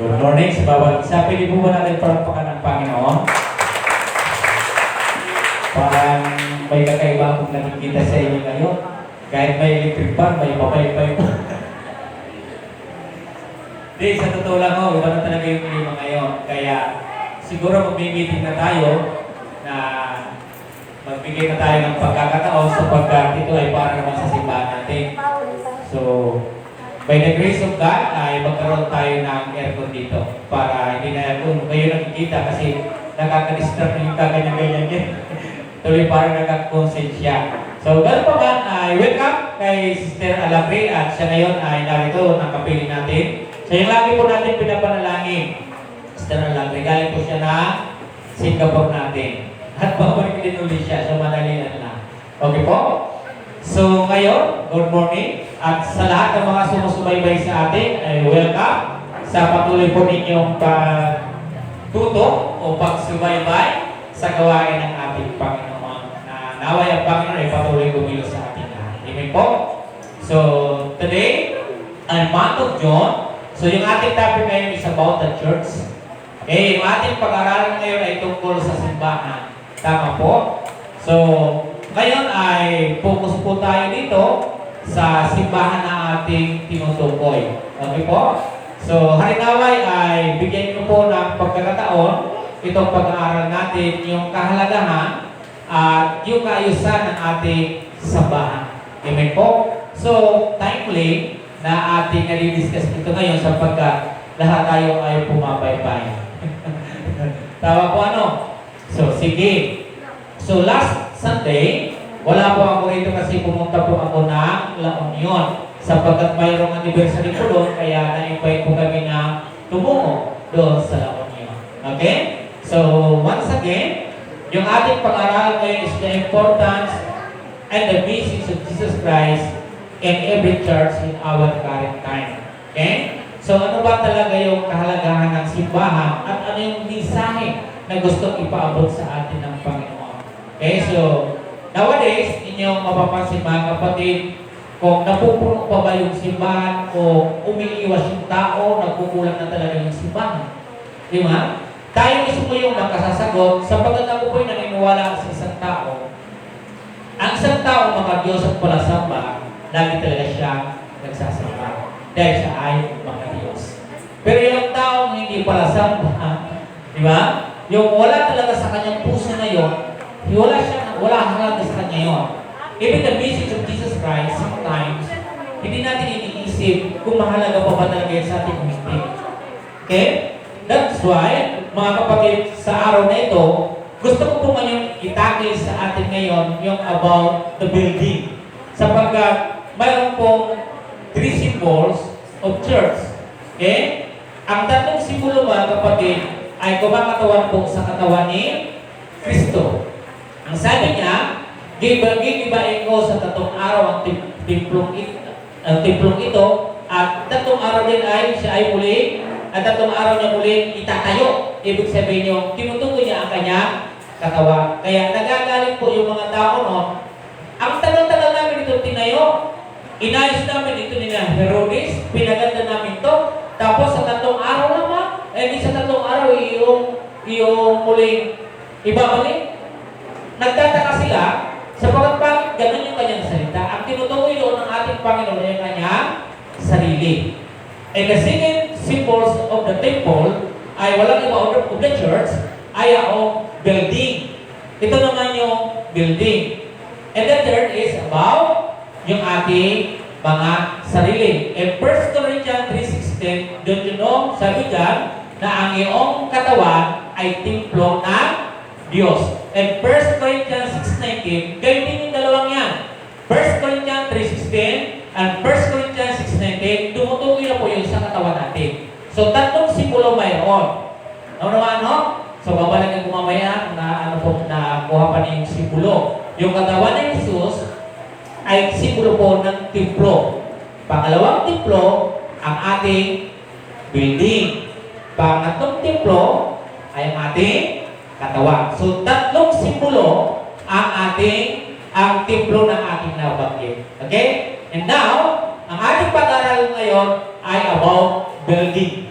Good morning sa bawat isa. Pwede po ba natin palakpakan ng Panginoon? Parang may kakaiba akong nakikita sa inyo ngayon. Kahit may electric fan, may papay-pay po. Di, sa totoo lang ho, iba na talaga yung klima ngayon. Kaya siguro mag-meeting na tayo na magbigay na tayo ng pagkakataon sapagkat ito ay para naman sa simbahan natin. So, by the grace of God, ay magkaroon tayo ng aircon dito para hindi na kung kayo nakikita kasi nakaka-disturb yung kaganyan-ganyan din. Tuloy parang nakakonsensya. So, ganun pa man, ay welcome kay Sister Alapri at siya ngayon ay narito ng kapili natin. So, yung lagi po natin pinapanalangin. Sister Alapri, galing po siya na Singapore natin. At babalik din ulit siya. So, madali na. Okay po? So, ngayon, good morning. At sa lahat ng mga sumusubaybay sa atin, ay welcome sa patuloy po ninyong pagtuto o pagsubaybay sa gawain ng ating Panginoon. Na naway ang Panginoon ay patuloy kumilos sa ating lahat. Amen po? So, today, ang month of John. So, yung ating topic ngayon is about the church. Okay, yung ating pag-aralan ngayon ay tungkol sa simbahan. Tama po? So, ngayon ay focus po tayo dito sa simbahan na ating tinutukoy. Okay po? So, halinaway ay bigyan ko po ng pagkakataon itong pag-aaral natin yung kahalagahan at yung kaayusan ng ating sambahan. Amen po? So, thankfully na ating nalidiscuss ito ngayon sapagkat lahat tayo ay pumapaybay. Tawa po ano? So, sige. So, last Sunday, wala po ako rito kasi pumunta po ako ng La Union sapagkat mayroong anniversary po doon kaya na-invite po kami na tumungo doon sa La Union. Okay? So, once again, yung ating pag-aaral ngayon is the importance and the message of Jesus Christ in every church in our current time. Okay? So, ano ba talaga yung kahalagahan ng simbahan at ano yung mensahe na gustong ipaabot sa atin ng Panginoon? Okay? So, nowadays, inyong mapapansin mga kapatid, kung napupuno pa ba yung simbahan o umiiwas yung tao, nagkukulang na talaga yung simbahan. Di ba? Tayo mismo yung makasasagot sapagkat ako po'y naniniwala sa isang tao. Ang isang tao makadiyos at palasamba, lagi talaga siya nagsasamba. Dahil siya ay makadiyos. Pero yung taong hindi palasamba, di ba? Yung wala talaga sa kanyang puso na yun, wala halaga sa kanya yun. Even the message of Jesus Christ, sometimes, hindi natin iniisip kung mahalaga pa ba talaga yan sa ating hindi. Okay? That's why, mga kapatid, sa araw na ito, gusto ko po man yung itakil sa atin ngayon yung about the building. Sapagkat, mayroon pong 3 symbols of church. Okay? Ang tatlong simbolo, mga kapatid, ay kumakatawan po sa katawan ni Kristo. Ang sabi niya, gigibain ko sa tatlong araw ang timplong ito at tatlong araw din ay siya ay muli at tatlong araw niya muli itatayo. Ibig sabihin niyo, tinutukoy niya ang kanyang katawan. Kaya nagagalit po yung mga tao, no? Ang tagal-tagal namin ito tinayo. Inayos namin ito nila Herodes, pinaganda namin to. Tapos sa tatlong araw naman, sa tatlong araw yung muling ibabalik. Nagtataka sila sapagkat bakit ganun yung kanyang salita. Ang tinutukoy doon ng ating Panginoon ay ang kanyang sarili. And the second symbols of the temple ay walang iba of the church ay ang building. Ito naman yung building. And the third is about yung ating mga sarili. In 1 Corinthians 3:16, doon yun sabi dyan na ang iyong katawan ay templo ng Diyos. And 1 Corinthians 6:19, ganyan din yung dalawang yan. 1 Corinthians 3:16 and 1 Corinthians 6:19, tumutukoy na po yun sa katawan natin. So, tatlong simbolo mayroon. Naman, no? So, babalik ko mamaya na nakuha pa na yung simbolo. Yung katawan ng Jesus ay simbolo po ng templo. Pangalawang templo, ang ating building. Pangatlong templo ay ang ating katawan. So, tatlong simbolo ang templo ng ating nabanggit. Okay? And now, ang ating pag-aaral ngayon ay about building.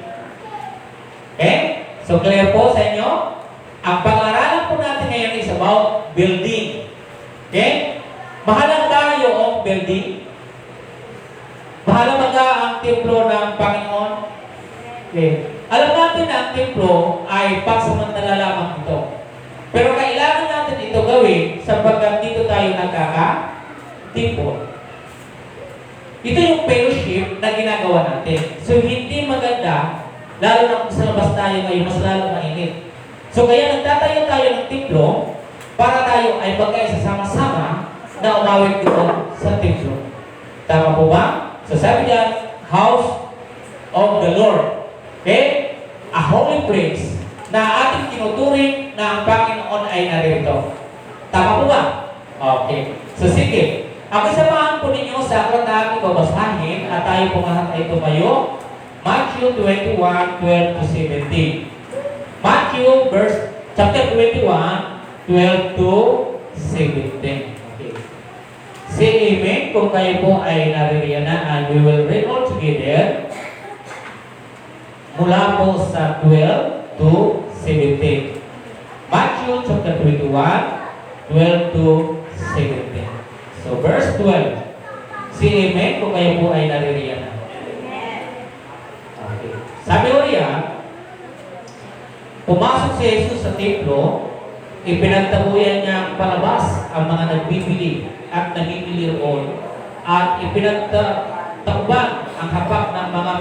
Okay? So clear po sa inyo? Ang pag-aaralan po natin ngayon is about building. Okay? Mahalaga tayo ang building. Mahalaga ang templo ng Panginoon. Okay. Alam natin na ang templo ay pagsamantala lamang ito. Pero kailangan natin ito gawin sapagkat dito tayo nagkaka-templo. Ito yung fellowship na ginagawa natin. So hindi maganda, lalo na kung sa labas tayo ngayon, mas lalo mainit. So kaya nagtatayo tayo ng templo para tayo ay magkaisa-sama-sama na umawit dito sa templo. Tama po ba? So sabi diyan, house of the Lord. Okay? A holy place na ating tinuturing na ang Panginoon ay narito. Tama po ba? Okay. So sige. Ang kasamahan po ninyo sa aklat na ating babasahin at tayo po lahat ay tumayo. Matthew 21:12-17. Matthew chapter 21:12-17. Okay. Say amen kung kayo po ay naririyan na, and we will read all together mula po sa 12 to 17. Matthew chapter 21:12-17. So verse 12. Say amen kung kayo po ay naririyan na. Okay. Sabi ko riyan, pumasok si Jesus sa templo, ipinagtabuyan niya ang palabas ang mga nagbibili at namimili roon, at ipinagtakban ang hapak ng mga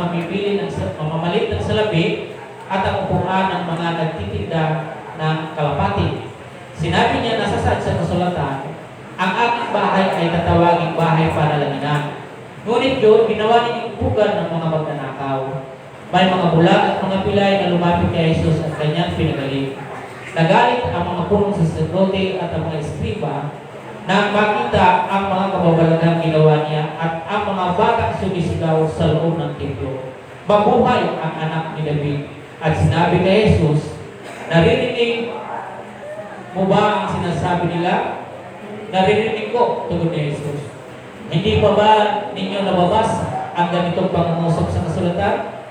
mamamalit ng salapi at ang upuan ng mga nagtitinda ng kalapati. Sinabi niya, nasasaad sa kasulatan, ang aking bahay ay tatawaging bahay panalangin. Ngunit yun, ginawa niya upugan ng mga magnanakaw. May mga bulag at mga pilay na lumapit kay Jesus at kanyang pinagaling. Nagalit ang mga punong saserdote at ang mga eskriba nang makita ang mga kababalaghang ginawa niya at ang mga batang sumisigaw sa loob ng templo. Mabuhay ang anak ni David. At sinabi kay Jesus, naririnig mo ba ang sinasabi nila? Naririnig ko, tugon ni Jesus. Hindi pa ba ninyo nababasa ang ganitong pangungusap sa kasulatan?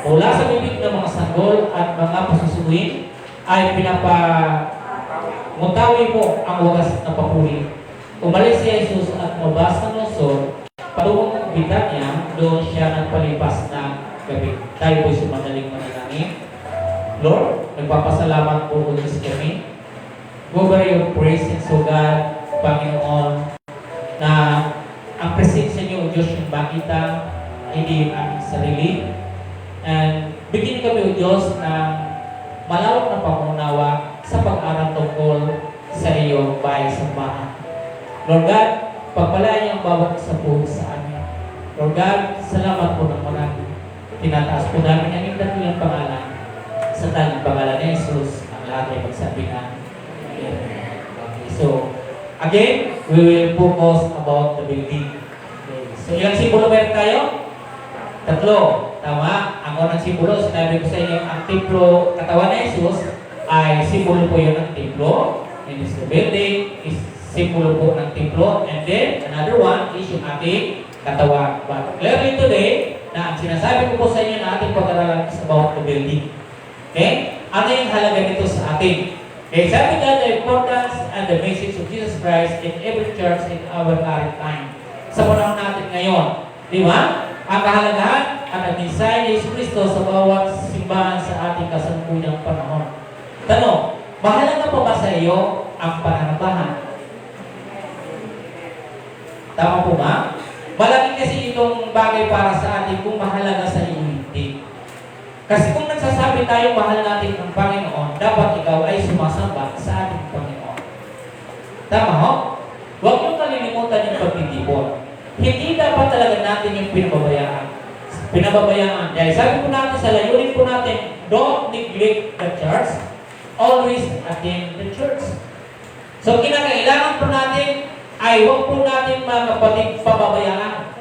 Mula sa bibig ng mga sanggol at mga pasusuhin ay pinapamutawi mo ang wagas na papuri. Umalis si Jesus at mabas ng lungsod, patungong Betania, doon siya nagpalipas ng gabi. Tayo po'y sumadaling manalangin. Lord, nagpapasalamat po ulit sa kami. Go by your praise and so God, Panginoon, na ang presensya niyo, O Diyos, yung makita, hindi yung aming sarili. And bigyan kami, O Diyos, ng malawak na pangunawa sa pag-aral tungkol sa iyong bahay sambahan. Lord God, pagpalain niyo ang bawat isa po sa amin. Lord God, salamat po ng marami. Tinataas po namin ang iyong dakilang pangalan. Sa tanging pangalan ni Jesus, ang lahat ay magsabi na Amen. Okay, so, again, we will focus about the building. Okay. So, ilang simbolo meron tayo? Tatlo. Tama? Ang unang simbolo, sinabi ko sa inyo, ang templo, katawan ni Jesus, ay simbolo po yun ng templo. And this building is simbolo po ng templo. And then, another one is yung ating katawan. But clearly today, na ang sinasabi ko po sa inyo na ating pag-aralan is about the building. Okay? Ano yung halaga nito sa atin? Okay, sabi nga the importance and the message of Jesus Christ in every church in our current time. Sa panahon natin ngayon. Di ba? Ang kahalagahan at ang mensahe ni Jesus Cristo sa bawat simbahan sa ating kasalukuyang panahon. Tanong, mahalaga pa ba sa iyo ang pananampahan? Tama po ba? Malaki kasi itong bagay para sa atin kung mahalaga sa iyo hindi. Kasi kung nagsasabi tayo mahal natin ang Panginoon, dapat ikaw ay sumasamba sa ating Panginoon. Tama ho? Huwag niyong kalilimutan yung pagtitipon. Hindi dapat talaga natin yung pinababayaan. Dahil sabi po natin sa layunin po natin, don't neglect the church, always attend the church. So kinakailangan po natin ay huwag po natin mga kapatid pababayaan.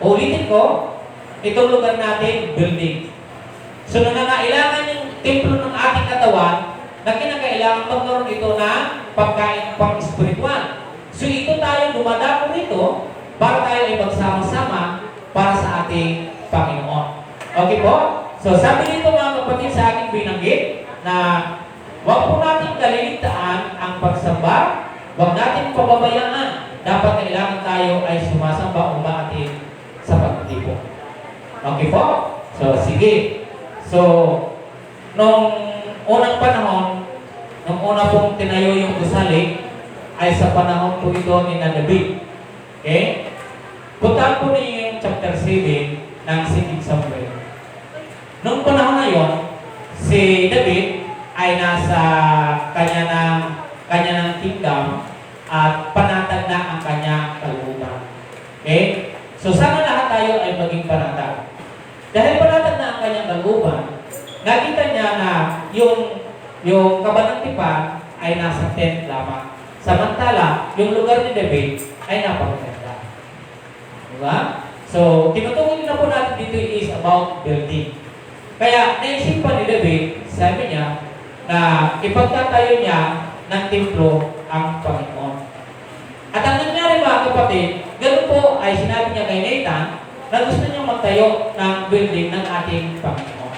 Ulitin ko, itong lugar natin, building. So nangangailangan yung templo ng ating katawan na kinakailangan magkaroon ito na pagkain pang-spiritual. So ito tayo dumadako rito para tayo ay magsama-sama para sa ating Panginoon. Okay po? So sabi dito mga kapatid sa aking binanggit na huwag po natin kaliligtaan ang pagsamba, huwag natin pababayaan. Dapat kailangan tayo ay sumasamba o umaatin sa pagtitipon. Okay po? So sige. So, nung unang panahon, nung una pong tinayo yung gusali, ay sa panahon po ito ni David. Okay? Puntaan po niyo yung chapter 7 ng 2 Samuel. Nung panahon na yon, si David ay nasa kanya ng kingdom at panatag na ang kanyang kalooban. Okay? So sana lahat tayo ay maging panatag. Dahil panatag na ang kanyang kalooban, nakita niya na yung kabanang tipan ay nasa tent lamang. Samantala, yung lugar ni David ay napakaganda. Diba? So, tinutukoy na po natin dito is about building. Kaya, naisipan ni David, sabi niya, na ipagtatayo niya ng templo ang Panginoon. At ang nangyari mga kapatid, ganun po ay sinabi niya kay Nathan na gusto niyang magtayo ng building ng ating Panginoon.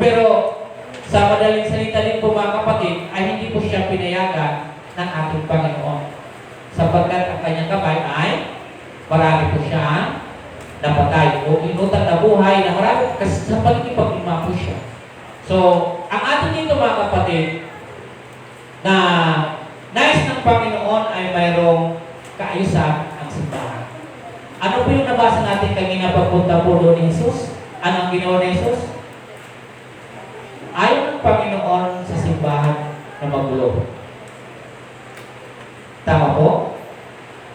Pero, sa madaling salita din po mga kapatid, ay hindi po siya pinayagan ng ating Panginoon. Sapagkat ang kanyang kamay ay marami po siya napatay o inutang na buhay na marami kasi sa pagkipag-lima po siya. So, ang atin dito mga kapatid na nais ng Panginoon ay mayroong kaayusan ang simbahan. Ano po yung nabasa natin kanina pagpunta po doon ni Jesus? Ano ang ginawa ni Jesus? Ayaw ng Panginoon sa simbahan na magulo. Tama po?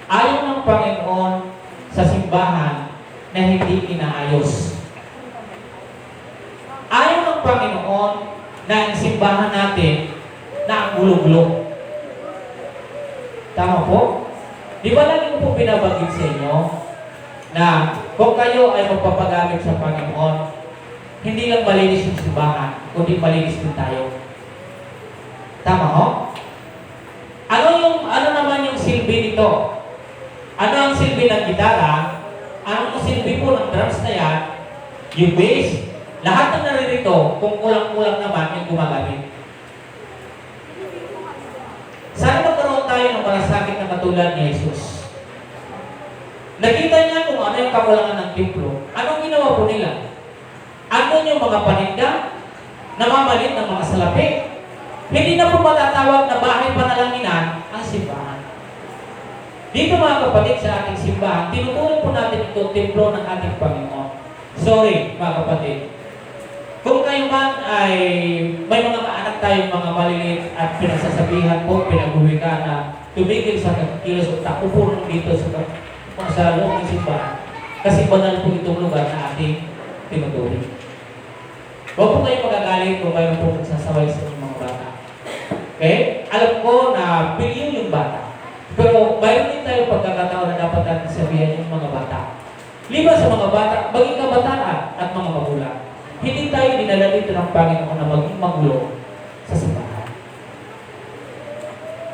Ayaw ng Panginoon sa simbahan na hindi inaayos. Ayaw ng Panginoon na ang simbahan natin na ang gulo-gulo. Tama po? Di ba lagi ko po binabagit sa inyo na kung kayo ay magpapagamit sa Panginoon, hindi lang malinis yung simbahan, kundi malinis din tayo. Tama ho? Ano naman yung silbi nito? Ano ang silbi ng gitara? Ano ang silbi po ng drums na yan? Yung bass? Lahat ng naririto, kung kulang-kulang naman yung gumagamit. Sana magkaroon tayo ng malasakit na katulad ni Jesus. Nakita niya kung ano yung kakulangan ng templo. Anong ginawa po nila? Ano yung mga paninda? Namamalit ng mga salapi? Hindi na po matatawag na bahay panalanginan ang simbahan. Dito mga kapatid sa ating simbahan, tinuturing po natin ito templo ng ating Panginoon. Sorry mga kapatid. Kung kayo man ay may mga kaanak tayong mga maliliit at pinagsasabihan po, pinaguwi ka na tumigil sa kilos o tako po dito sa loob ng simbahan. Kasi banal po itong lugar na ating tinuturing. Huwag po kayo magagalit kung kayo po magsasaway sa inyong mga bata. Okay? Alam ko na pilyo yung bata. Pero mayroon din tayo pagkakataon na dapat natin sabihan yung mga bata. Liba sa mga bata, maging kabataan at mga magulang. Hindi tayo dinala dito ng Panginoon na maging magulo sa simbahan.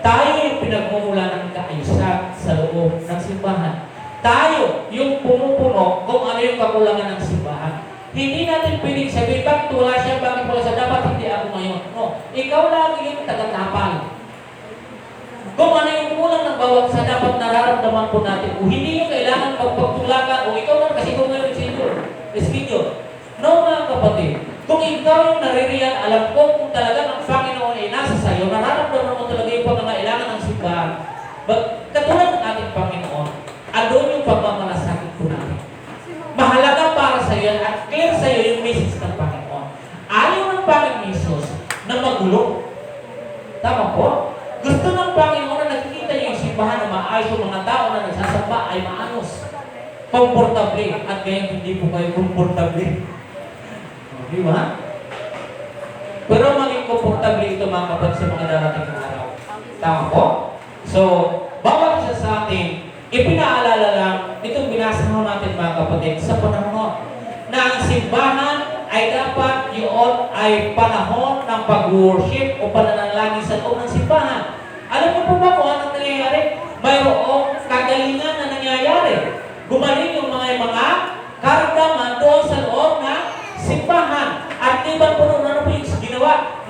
Tayo yung pinagmumula ng kaayusan sa loob ng simbahan. Tayo yung pumupuno kung ano yung kakulangan ng simbahan. Hindi natin pwedeng sabihin, bakit wala siya, bakit wala siya, dapat hindi ako ngayon. No, ikaw lagi yung tagatapal. Kung ano yung kulang ng bawat sa dapat nararamdaman po natin, o hindi nyo kailangan magpagtulakan, o ikaw lang kasi kung ngayon sinyo. No mga kapatid, kung ikaw yung naririyan, alam ko kung talaga ang Panginoon ay nasa sayo, nararamdaman mo talaga yung pangangailangan ng simbahan. Katulad ng ating Panginoon, andun yung pagmamalasakit po natin. Mahalaga para sa iyo at clear sa iyo yung message ng Panginoon. Ayaw ng Panginoon Jesus na magulo. Tama po? Gusto ng Panginoon na nakikita niyo yung simbahan na maayos, yung mga tao na nagsasamba ay maayos. Komportable. At ngayon hindi po kayo komportable. Di ba? Pero maging komportable ito mga kapatid sa mga darating na araw. Tama po? So, bawat isa sa atin, ipinaalala lang itong binasahan natin mga kapatid sa panahon na ang simbahan ay dapat yun ay panahon ng pag-worship o pananalangin sa loob ng simbahan. Alam mo po ba kung anong nangyayari? Mayroong kagalingan na nangyayari. Gumaling yung mga karamdaman doon sa loob ng simbahan.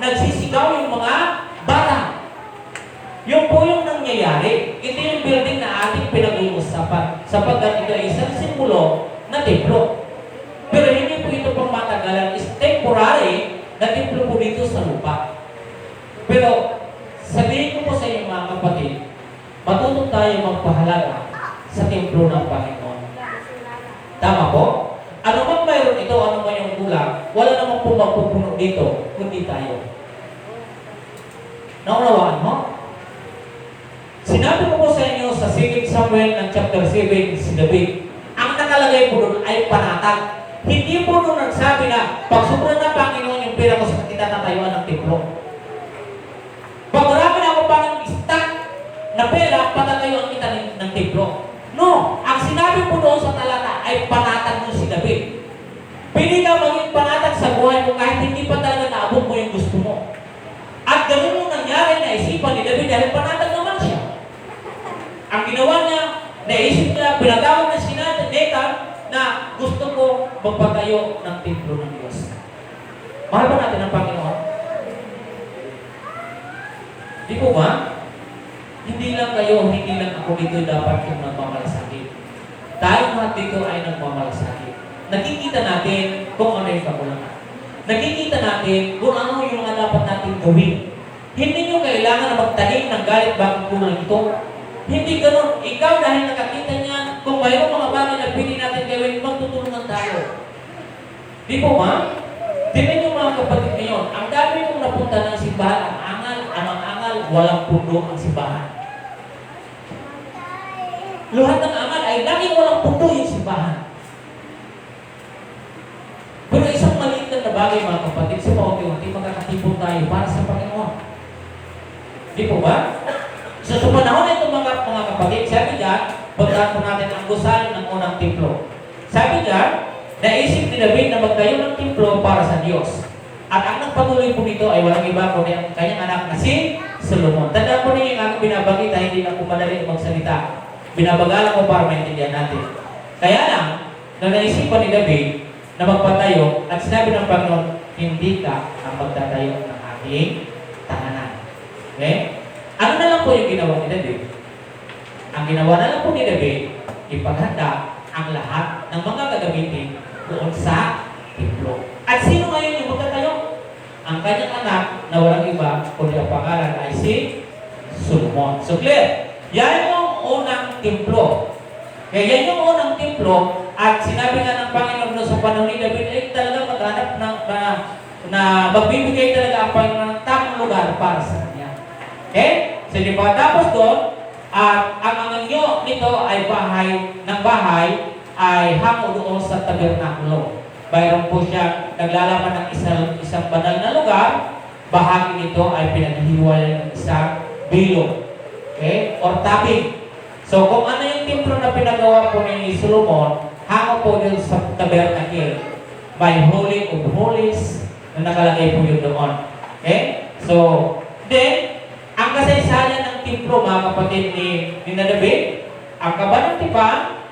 nagsisigaw yung mga bata. Yung po yung nangyayari. Ito yung building na ating pinag-uusapan sapagkat ito ay isang simbolo na templo. Pero hindi po ito pang matagalan. Is temporary na templo po dito sa lupa. Pero sabihin ko po sa inyo mga kapatid, matuto tayo magpahalaga sa templo ng Panginoon. Tama po? Ano man mayroon ito, ano man yung kulang, wala namang po magpupuno dito, kundi tayo. Naunawaan mo? Sinabi ko po sa inyo sa 2 Samuel ng chapter 7, si David, ang nakalagay po doon ay panatag. Hindi po doon nagsabi na, pag sobrang na Panginoon yung pera ko sa kita tatayuan ng templo. Pag marami na ako Panginoon stock na pera, patatayuan kita ng templo. No, ang sinabi po doon sa talata ay panatag mo si David. Pili ka maging panatag sa buhay mo kahit hindi pa talaga naabot mo yung gusto mo. At ganoon yung nangyari na isipan ni David dahil panatag naman siya. Ang ginawa niya, naisip niya, pinatawag na si Nathan na gusto ko magpatayo ng templo ng Diyos. Mahal ba natin ang Panginoon? Di po ba? Hindi lang kayo, hindi lang ako dito dapat yung nagmamalasakit. Tayo lahat dito ay nagmamalasakit. Nakikita natin kung ano yung kakulangan. Nakikita natin kung ano yung mga dapat natin gawin. Hindi nyo kailangan na magtanim ng galit bakit kulang ito. Hindi ganun. Ikaw dahil nakakita niya, kung mayroong mga bagay na pili natin gawin, magtutulungan tayo. Di po ba? Tingnan nyo mga kapatid ngayon, ang dami kong napunta ng simbahan, ang angal, walang pundo ang simbahan. Lahat ng angal ay laging walang pundo yung simbahan. Pero isang maliit na bagay mga kapatid, sa paunti-unti magkakatipon tayo para sa Panginoon. Di po ba? So, sa panahon na ito mga kapatid, sabi dyan, pagkakas natin ang gusali ng unang templo. Sabi dyan, naisip ni David na magtayo ng templo para sa Diyos. At ang nagpatuloy po nito ay walang iba kundi ang kanyang anak na si Solomon. Tandaan po niyo yung aking binabagit ay hindi lang po madali magsalita. Binabagalan ko para maintindihan natin. Kaya lang, nang naisipan ni David na magpatayo at sinabi ng Panginoon, hindi ka ang magtatayo ng ating tahanan. Okay? Ano na lang po yung ginawa ni David? Ang ginawa na lang po ni David, ipaghanda ang lahat ng mga gagamitin doon sa templo. At sino ngayon yung magtatayo? Ang kanyang anak na walang iba, kundi ang pangalan ay si Solomon. So clear? Yan yung unang templo. Kaya yan yung unang templo at sinabi nga ng Panginoon sa panahon ni David ay talaga maghanap na magbibigay talaga ang Panginoon ng tamang lugar para sa kanya. Okay? So di ba? Tapos doon, at ang anganyo nito ay bahay ay hango doon sa tabernakulo. Mayroon po siya naglalaman ng isang banal na lugar, bahagi nito ay pinaghihiwalay ng isang bilog. Okay? Or tabing. So kung ano yung templo na pinagawa po ni Solomon, hango po yun sa tabernacle. May Holy of Holies na nakalagay po yun doon. Okay? So, then, ang kasaysayan ng templo, mga kapatid ni David, ang kabanang tipan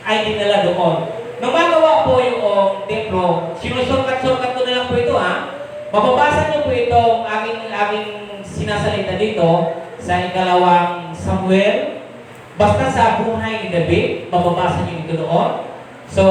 ay dinala doon. Nung magawa po yung templo, sinusurkat-surkat ko na lang po ito ha. Mababasa niyo po itong aking sinasalita dito sa ikalawang Samuel. Basta sa buhay ni David, mababasa niyo ito doon. So,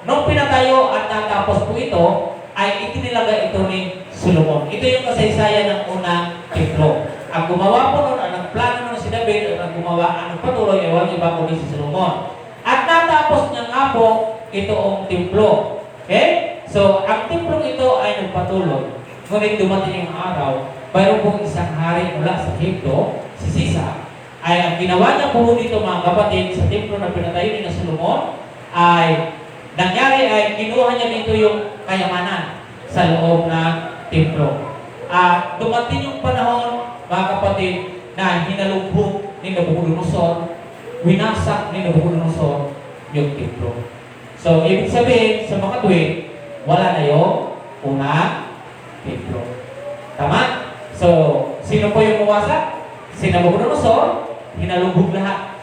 nung pinatayo at natapos po ito, ay itinilaga ito ni Solomon. Ito yung kasaysayan ng unang templo. Ang gumawa po noon, ang plano nun si David, at ang gumawa, ang patuloy ay walang iba kundi si Solomon. At natapos niya nga po itoong templo. Okay? So, ang templo ito ay nagpatuloy. Ngunit dumating yung araw, mayroon pong isang hari mula sa Egypto, si Sisa, ay ang ginawa niya po dito mga kapatid sa templo na pinatayo ni Solomon, ay nangyari ay kinuha niya dito yung kayamanan sa loob ng templo. At dumating yung panahon, mga kapatid, na hinalubhog ni Nabucodonosor, winasak ni Nabucodonosor yung templo. So, ibig sabihin, sa mga tuwid, wala na yung unang templo. Tama? So, sino po yung mawasak? Si Nabucodonosor, hinalubhog lahat.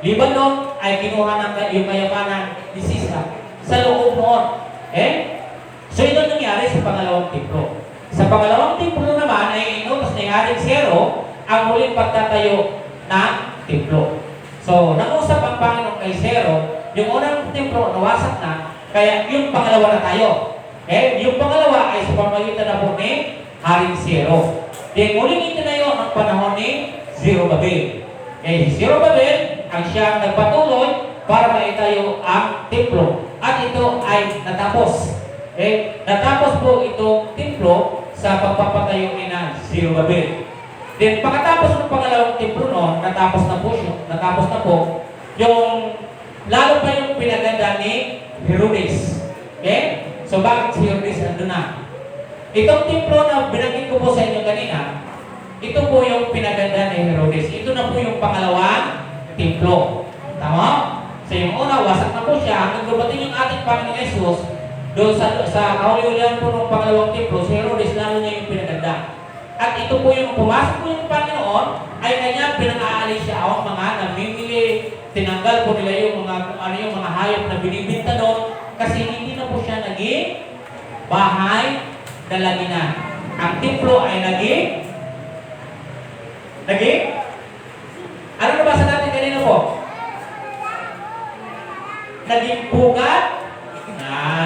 Liban nun, ay kinuha ng yung kayamanan ni Sisa sa loob noon. So, ito nangyari sa pangalawang templo. Sa pangalawang templo naman, Haring Zero ang muling pagtatayo ng templo. So, nag-usap ang Panginoon kay Zero, yung unang templo nawasak na, kaya yung pangalawa na tayo. Okay? Yung pangalawa ay sa pamagitan na po ni Haring Zero. Then, muling itinayo ang panahon ni Zerubbabel. Okay? Si Zerubbabel ang siyang nagpatuloy para maitayo ang templo. At ito ay natapos. Okay? Natapos po itong templo sa pagpapatayo ni Zerubbabel. Then, pagkatapos ng pangalawang templo noon, natapos na po, yung, lalo pa yung pinaganda ni Herodes. Okay? So, bakit si Herodes andun na? Itong templo na binanggit ko po sa inyo kanina, ito po yung pinaganda ni Herodes. Ito na po yung pangalawang templo. Tama? So, yung una, wasak na po siya. Hanggang dumating yung ating Panginoon Jesus, doon sa kahuli-hulihan po ng pangalawang templo, si Herodes lalo niya yung pinaganda. At ito po yung pumasok po yung Panginoon, ay kanya pinang-aalis siya ang mga namimili, tinanggal po nila yung mga hayop na binibinta doon, kasi hindi na po siya naging bahay dalaginan. Ang templo ay naging ano nabasa natin kanina po? Naging pugad.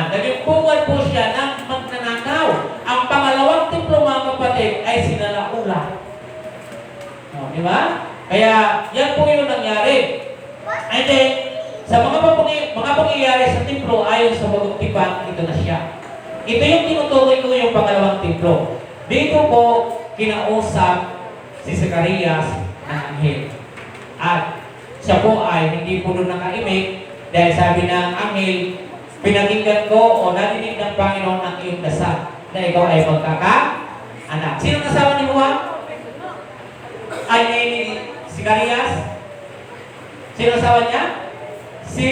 Naging pugad po siya ng magnanakaw. Ang pangalawang templo, mga kapatid, ay sinalaula. Di ba? Kaya, yan po yung nangyari. And then, sa mga pangyayari sa templo, ayon sa bagong-tipan, ito na siya. Ito yung tinutukoy ko yung pangalawang templo. Dito po, kinausap si Zacarias ng anghel. At siya po ay hindi po doon nakaimik dahil sabi ng anghel, pinakinggan ko o narinig ng Panginoon ang iyong dasal na ikaw ay magkaka-anak. Sino asawa ni Juan? Ay ni Zacarias? Sino asawa niya? Si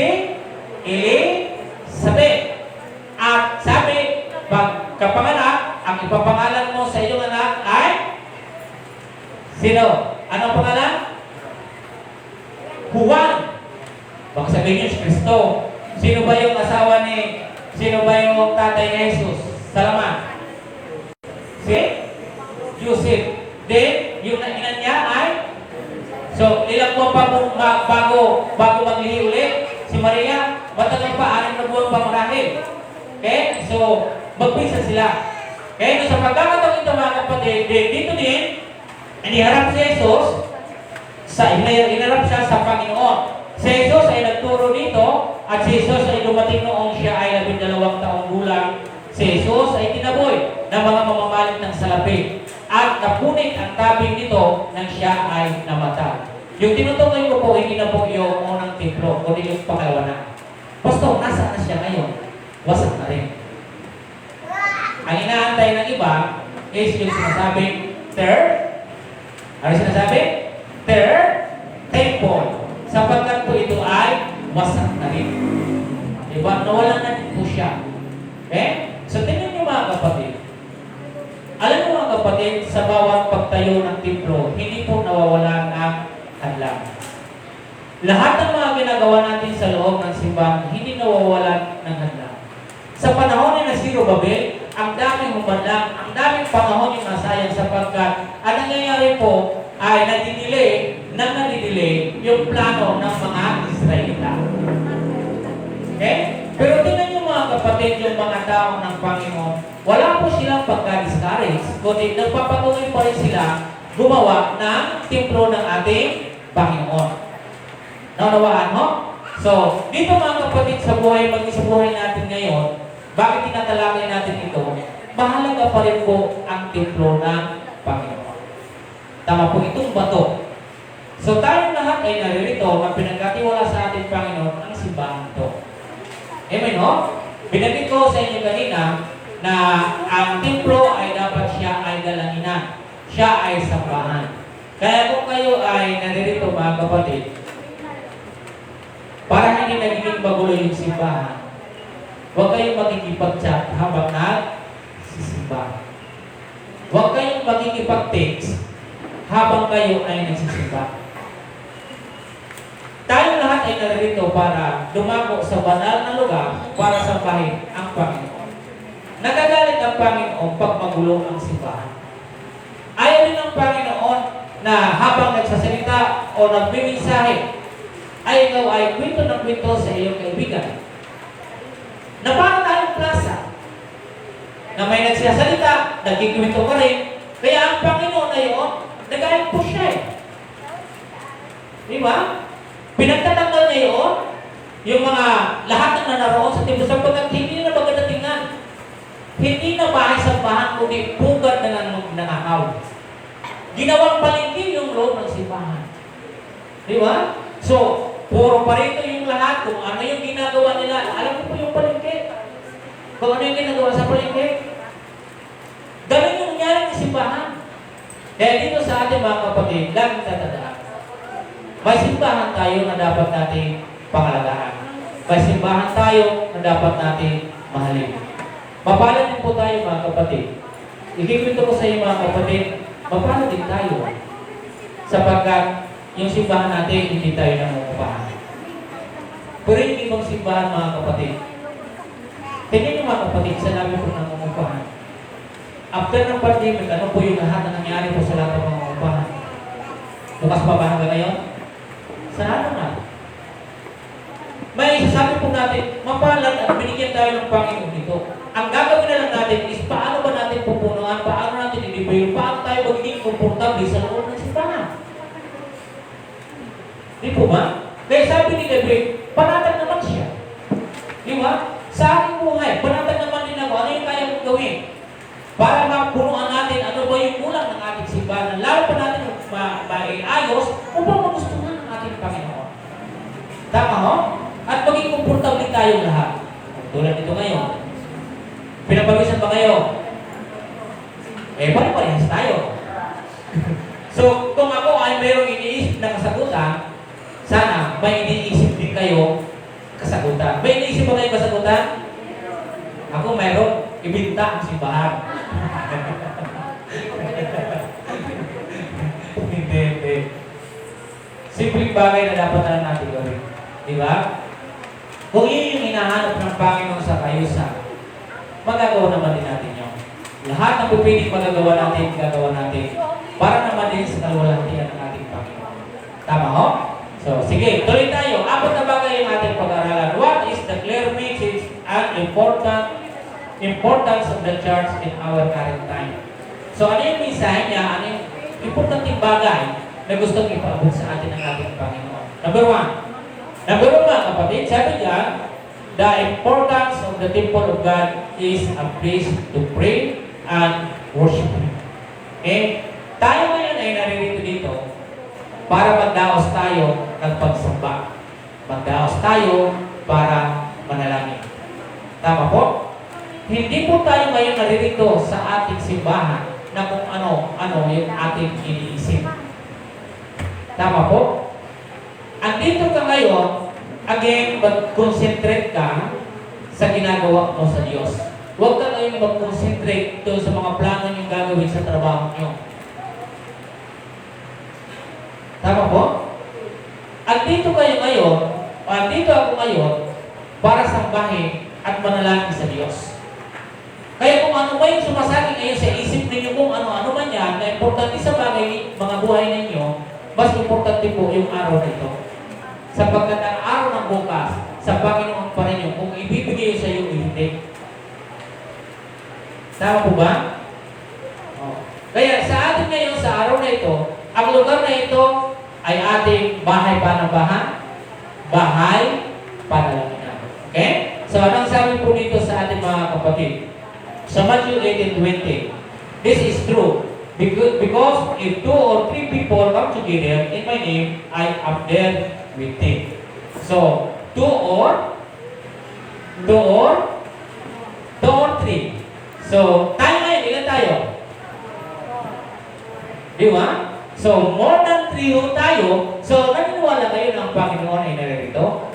Elizabeth. At sabi, pagkapanganak, ang ipapangalan mo sa iyong anak ay sino? Anong pangalan? Juan. Baka sabihin niyo si Kristo. Sino ba yung tatay ni Jesus? Salamat. Si Joseph. Then, yung ina niya ay ilang buwan pa bago maglihi ulit. Si Maria, matagal pa, 6 na buwan pa marahil. Okay? So, magpisa sila. Okay? So, sa pagkakataon ito, mga kapatid, dito din, iniharap si Jesus, inarap siya sa Panginoon. Si Jesus ay nagturo dito, at si Jesus ay dumating noong siya ay 12 taong gulang. Si Jesus ay tinaboy ng mga mamamalit ng salapi. At napunit ang tabing nito nang siya ay namatay. Yung tinutukoy ko po, hindi na po yung unang templo, kundi yung pangalawa na. Pastor, nasa na siya ngayon? Wasak na rin. Ang inaantay ng iba is yung sinasabing third. Ano sinasabi? Third temple. Sapagkat po ito ay wasak na rin. Diba? Nawalan na din po siya. Okay? So, tingnan niyo mga kapatid. Alam mo mga kapatid, sa bawat pagtayo ng templo, hindi po nawawala ng hadlang. Lahat ng mga ginagawa natin sa loob ng simbahan, hindi nawawalan ng hadlang. Sa panahon ni Zerubbabel, ang daming humadlang, ang daming panahon yung nasayang sapagkat ang nangyayari po ay nadidelay yung plano ng mga Israelita. Okay? Pero tingnan niyo mga kapatid, yung mga tao ng Panginoon, wala po silang pagka-discourage, kundi nagpapatuloy pa rin sila gumawa ng templo ng ating Panginoon. Naunawaan mo? So, dito mga kapatid, sa buhay natin ngayon, bakit tinatalakay natin ito? Mahalaga pa rin po ang templo ng Panginoon. Tama po itong bato. So, tayong lahat ay naririto na pinagkatiwala sa ating Panginoon ang simbahan ito. Amen, no? Binanggit ko sa inyo kanina na ang templo ay dapat siya ay dalanginan. Siya ay sambahan. Kaya kung kayo ay naririto mga kapatid, para hindi nagiging magulo yung simbahan, huwag kayong makikipag-chat habang nagsisimba. Huwag kayong makikipag-text habang kayo ay nagsisimba. Tayo lahat ay naririto para dumako sa banal na lugar para sambahin ang Panginoon. Nagagalit ang Panginoon pag magulo ang simbahan. Ayaw din ng Panginoon na habang nagsasalita o nagbimensahe, ay ikaw ay kwento ng kwento sa iyong kaibigan. Na parang tayong plaza, na may nagsasalita, nagkikwento ka rin, kaya ang Panginoon na yun, nag-i-push siya eh. Di ba? Pinagtatanggal niya yun, yung mga lahat ng nanaroon sa templo sapagkat hindi na maganda tingnan. Hindi na bahay-sambahan, kundi pugad na nanakaw. Ginawang palengke yung loob ng simbahan. Di ba? So, puro parito yung lahat, kung ano yung ginagawa nila. Alam mo po yung palengke? Kung ano yung ginagawa sa palengke? Ganun yung nangyari ng simbahan. Kaya dito sa ating mga kapatid, laging tatandaan. May simbahan tayo na dapat natin pangalagaan. May simbahan tayo na dapat natin mahalin. Mapalad din po tayo mga kapatid. Ikikwento ko sa iyo mga kapatid, mapalad din tayo. Sapagkat yung simbahan natin, hindi tayo nangungupahan. Pero yung ibang simbahan mga kapatid, tingnan niyo mga kapatid, sa namin po nangungupahan. After ng pandemic, ano po yung lahat na nangyari po sa lahat ng mga upahan? Lukas pa ba hanggang ngayon? Sana na. May isasabi po natin, mapalad at binigyan tayo ng Panginoon dito. Ang gagawin na lang natin is paano ba natin pupunuan, paano natin i-debate, paano tayo magiging komportable sa loob ng simbahan. Di po ba? Kaya sabi ni David, panatag naman siya. Di ba? Sa aking buhay, panatag naman din ako, ano yung kaya kong gawin? Para mapunuan natin ano ba yung kulang ng ating simbahan, lalo pa natin maiayos upang magustuhan ng ating Panginoon. Tama ho? At maging komportable tayo lahat. Tulad nito ngayon. Pinapawisan ba kayo? Pare-parehas tayo. So, kung ako ay mayroong iniisip na kasagutan, sana may iniisip din kayo kasagutan. May iniisip ba kayo kasagutan? Ako mayroon, ibinta ang simbahan. Hindi. Simpleng bagay na dapat na natin gawin. Di ba? Kung yun yung hinahanap ng Panginoon sa kayusa, magagawa naman din natin yun. Lahat ng pupiling magagawa natin, gagawa natin para naman din sa kaluwalhatian ng ating Panginoon. Tama ho? So, sige, tuloy tayo. Apat na bagay yung ating pag-aralan. What is the clear message and importance of the church in our current time? So, ano yung mensahe niya? Ano yung importanteng bagay na gustong ipaabot sa atin ng ating Panginoon? Number one, kapatid, sabi niya, the importance of the temple of God is a place to pray and worship Him. Okay? Tayo ngayon ay naririto dito para magdaos tayo ng pagsamba. Magdaos tayo para manalangin. Tama po? Hindi po tayo ngayon naririto sa ating simbahan na kung ano yung ating iniisip. Tama po? Andito ka ngayon, again, mag-concentrate ka sa ginagawa mo sa Diyos. Huwag ka ngayon mag-concentrate doon sa mga plano niyong gagawin sa trabaho niyo. Tama po? Andito kayo ngayon, andito ako ngayon, para sambahin at manalangin sa Diyos. Kaya kung ano ba yung sumasagi ngayon sa isip ninyo, kung ano-ano man yan, na importante sa bagay, mga buhay ninyo, mas importante po yung araw na ito. Sapagkat ang araw ng bukas, sa Panginoon pa rin yung kung ibibigay sa iyo, hindi. Tama po ba? Oh. Kaya sa atin ngayon, sa araw na ito, ang lugar na ito ay ating bahay panambahan, bahay panalangin. Okay? So, anong sabi po dito sa ating mga kapatid? Sa Matthew 18:20, this is true. Because if 2 or 3 people come together in my name, I am there with them. So, 2 or 3. So, tayo ngayon, ilan tayo? Di ba? So, more than 3 tayo. So, naniniwala kayo ng Panginoon ay naririto?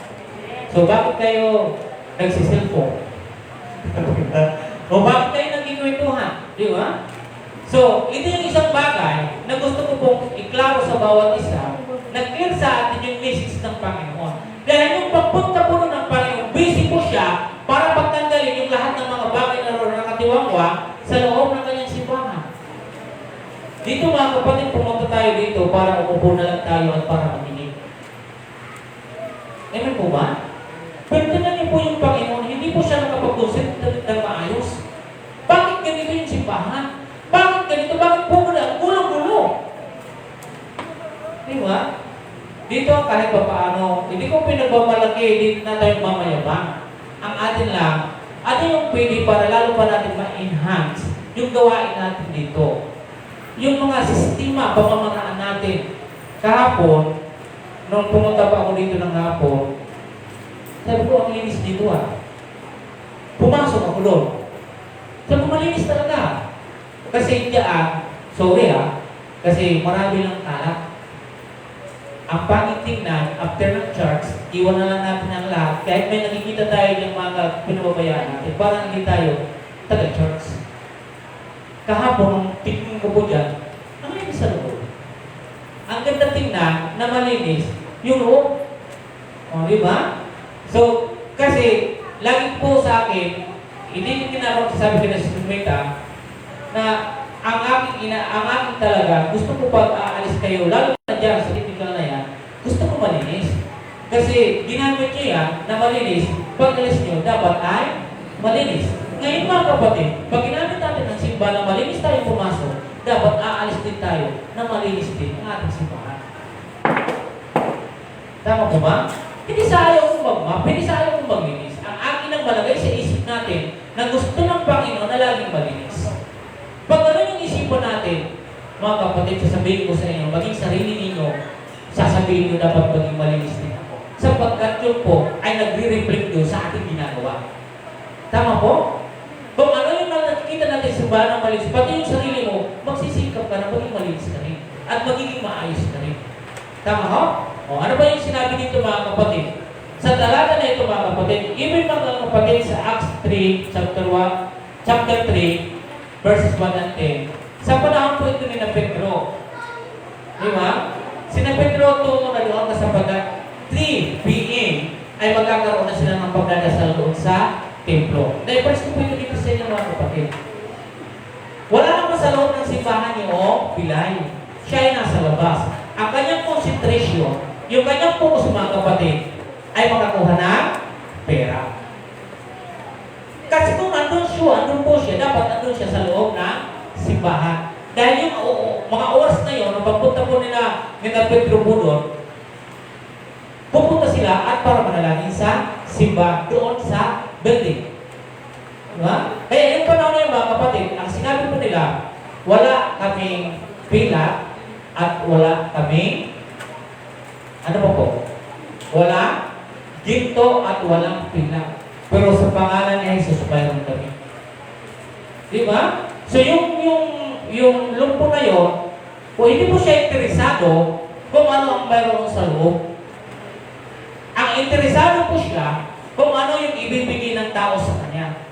So, bakit kayo nagsiselfone? O bakit kayo nagkikwentuhan? Di ba? So, ito yung isang bagay na gusto ko pong iklaro sa bawat isa, nag-clear sa atin yung message ng Panginoon. Dahil yung pagpunta po ng Panginoon, busy po siya para pagtanggalin yung lahat ng mga bagay na nakatiwangwa sa loob ng kanyang simbahan. Dito mga mga kapatid, pumunta tayo dito para umupo na lang tayo at para makinig. Amen po ba? Pero tingnan niyo po yung Panginoon, hindi po siya nakapag-concept ng maayos. Bakit ganito yung simbahan? Bakit ganito? Bakit po na? Gulo-gulo. Di ba? Dito kahit pa paano, hindi ko pinagmamalaki, hindi na tayo mamayabang. Ang atin lang, atin yung pwede para lalo pa natin ma-enhance yung gawain natin dito. Yung mga sistema, pamamaraan natin. Kahapon, nung pumunta pa ako dito ng hapon, sabi ko, ang linis dito Pumasok ako doon. Sabi ko, malinis talaga. Kasi diyan, sorry kasi marami lang kalat. Ang pangit tingnan, after ng church, iwan na lang natin ang lahat. Kahit may nakikita tayo ng mga pinababayaan natin, parang hindi tayo taga-church. Kahapon, nung tingin ko po dyan, ang linis sa loob. Ang ganda tingnan na malinis, yung loob. O, di ba? So, kasi, lagi po sa akin, hindi kinakot sabi ko na si Sumita, na ang aking talaga, gusto ko pag aalis kayo, lalo na dyan sa typical na yan, gusto ko malinis. Kasi, ginamit nyo yan na malinis, pag alis nyo, dapat ay malinis. Ngayon mga kapatid, pag ginamit natin ang simba na malinis tayo pumasok, dapat aalis din tayo na malinis din ang ating simbahan. Tama po ba? Hindi sa ayaw kong magmap, hindi sa ayaw kong maglinis. Ang akin ang malagay sa isip natin na gusto ng Panginoon na laging malinis. Pag ano yung isipan natin, mga kapatid, sasabihin ko sa inyo, maging sarili ninyo, sasabihin nyo dapat maging malinis din ako. Sapagkat yun po ay nagre-reflect yun sa ating ginagawa. Tama po? Kung ano yung nakikita natin sa bahan ng malinis, pati yung sarili mo, magsisikap ka na maging malinis ka rin. At magiging maayos ka rin. Tama ho? O, ano ba yung sinabi dito mga kapatid? Sa talata na ito mga kapatid, even mga kapatid sa Acts 3, chapter 3, verses 1 and 10, sa panahon po ito ni na Pedro. Di ba? Si na Pedro tungo na doon kasapagat 3 p.m. ay magkakaroon na sila ng pagdadasal doon sa templo. Dahil ko po ito dito sa inyo mga kapatid. Wala naman sa loob ng simbahan niyo o pilay. Siya ay nasa labas. Ang kanyang concentration, yung kanyang focus mga kapatid, ay makakuha ng pera. Kasi kung andun po siya, dapat andun siya sa loob ng simbahan. Dahil yung mga oras na yun, nung pagpunta po nila Pedro po doon, pupunta sila at para manalangin sa simba doon sa building. Diba? Kaya yung panahon na yung mga kapatid, ang sinabi po nila, wala kaming pila at wala kaming ano po? Wala ginto at walang pila. Pero sa pangalan ni Jesus, mayroon kami. Diba? So yung lumpo na yun, kung hindi po siya interesado kung ano ang mayroon sa loob, ang interesado po siya kung ano yung ibibigay ng tao sa kanya.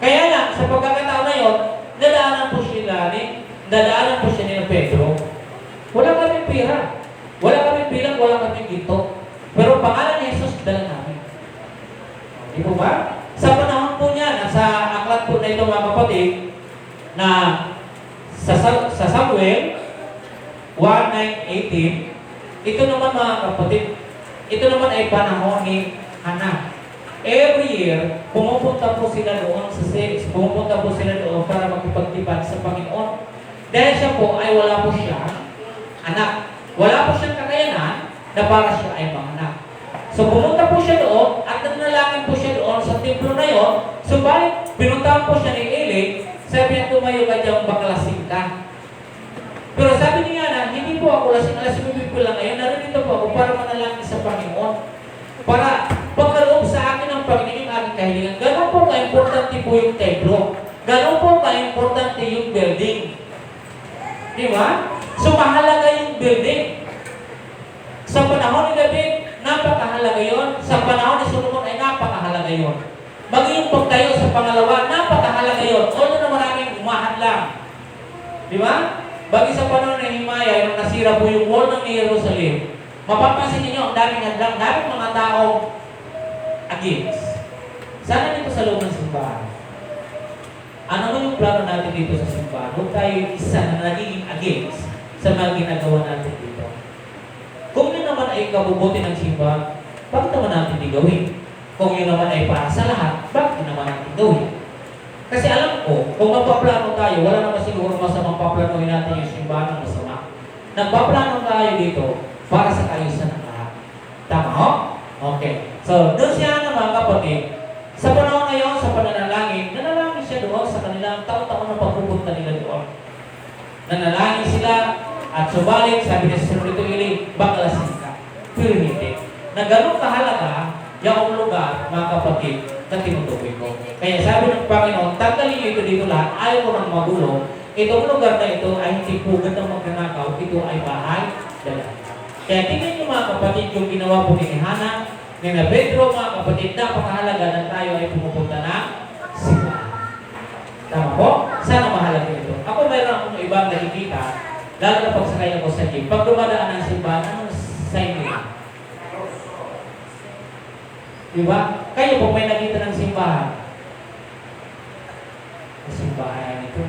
Kaya lang, sa pagkakataon na yun, dadaanan po siya ni Pedro. Wala kami pera. Wala kami bilang, wala kami ginto. Pero pangalan ni Jesus, dala namin. Di po ba? Sa panahon po niya, nasa aklat po na ito mga kapatid, na sa Samuel 1:9-18, ito naman mga kapatid, ito naman ay panahon ni Hannah. Every year, pumupunta po sila doon para magpagtipan sa Panginoon. Dahil siya po ay wala po siya anak. Wala po siyang kakayanan na para siya ay manganak. So pumunta po siya doon at nagnalangin po siya doon sa templo na yon. Subalit, pinuntahan po siya ni Eli, sabi niya, tumayo ka diyang baklasing ka. Pero sabi niya na, hindi po ako lasing, alas-ibig ko lang ngayon, narito po ako para manalangin sa Panginoon. Para pagkaloob sa akin ng Panginoon yung aking kahilingan. Ganon po ka-importante po yung templo. Ganon po ka-importante yung building. Di ba? So, mahalaga yung building. Sa panahon ni David, napakahalaga yun. Sa panahon ni Solomon ay napakahalaga yun. Maging yung pagtayo sa pangalawa, napakahalaga yun. Although na maraming umahadlang. Di ba? Bagay sa panahon ni Nehemiah, nung nasira po yung wall ng Jerusalem, mapapansin niyo ang daming hadlang, daming mga taong against. Sana dito sa loob ng simbahan. Ano man yung plano natin dito sa simbahan, huwag tayo isa na nagiging against sa mga ginagawa natin dito. Kung yun naman ay kabubuti ng simbahan, bakit naman natin di gawin? Kung yun naman ay para sa lahat, bakit naman natin gawin? Kasi alam ko, kung magpaplano tayo, wala naman siguro masamang paplanuhin natin yung simbahan ng masama. Nagpaplano tayo dito para sa kaayusan ng lahat. Tama ho? Okay. So, doon siya na mga kapatid, sa panahon ngayon, sa pananalangin, nanalangin siya doon sa kanilang taon-taon na pagpupunta nila doon. Nanalangin sila, at subalit, sabi ni Sir Rito Ili, bakalasin ka. Pero hindi. Na ganun kahalaga, yung lugar, mga kapatid, na tinutukoy ko. Kaya sabi ng Panginoon, tanggalin niyo ito dito lahat, ayaw ko ng magulo. Itong lugar na ito ay hindi pugad ng magnanakaw, ito ay bahay dala. Kaya tingnan niyo mga kapatid, yung ginawa po ni Hana, ni na Pedro, mga kapatid, napakahalaga na tayo ay pumupunta na simbahan. Tama po? Sana mahalaga ito. Ako mayroon akong ibang nakikita, lalo na pagsakay ako sa jeep. Pag dumadaan ng simbahan, anong sign nila? Diba? Kayo po may nakita ng simbahan. Simbahan ito.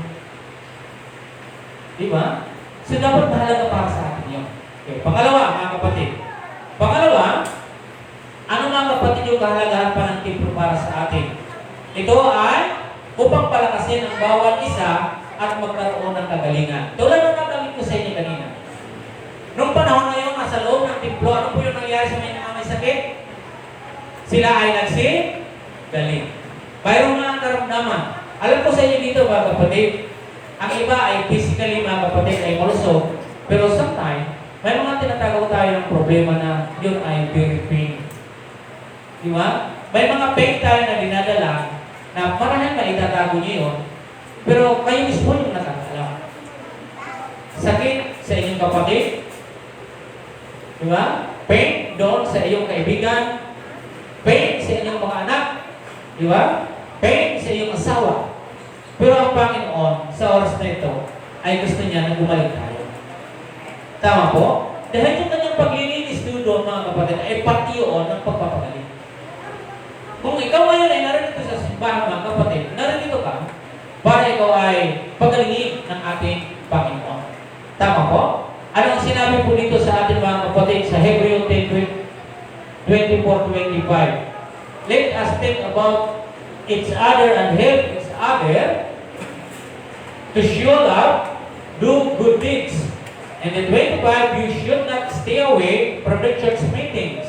Diba? So dapat mahalaga para sa atin yun. Okay. Pangalawa, mga kapatid. Pangalawa, ano mga kapatid yung kahalagahan pa ng templo para sa atin? Ito ay upang palakasin ang bawat isa at magkaroon ng kagalingan. Tulad ng nagamit ko sa inyo kanina. Noong panahon ngayon, nasa loob ng templo, ano po yung nangyari sa may sakit? Sila ay nagsigaling. Mayroong mga karamdaman. Alam ko sa inyo dito mga kapatid, ang iba ay physically mga kapatid ay malusog, pero sometimes, may mga tinatagaw tayo ng problema na yun ay very pain. Di ba? May mga pain tayo na dinadala na marahil maitatago niyo yun, pero kayo mismo yung nakakaalam. Sakit sa inyong kapatid, di ba? Pain doon sa iyong kaibigan, pain sa inyong mga anak, di ba? Pain sa iyong asawa. Pero ang Panginoon, sa oras na ito, ay gusto niya na bumalik tayo. Tama po? Dahil yung kanyang paglilinis doon, mga kapatid, ay pati yun ng pagpapagaling. Kung ikaw ngayon ay narinito sa simbahan, mga kapatid, narinito ka, para ikaw ay pagalingin ng ating Panginoon. Tama po? Ano ang sinabi po dito sa ating mga kapatid sa Hebreo 10:24-25? Let us think about each other and help each other to show love, do good deeds. And in 25, you should not stay away from the church meetings,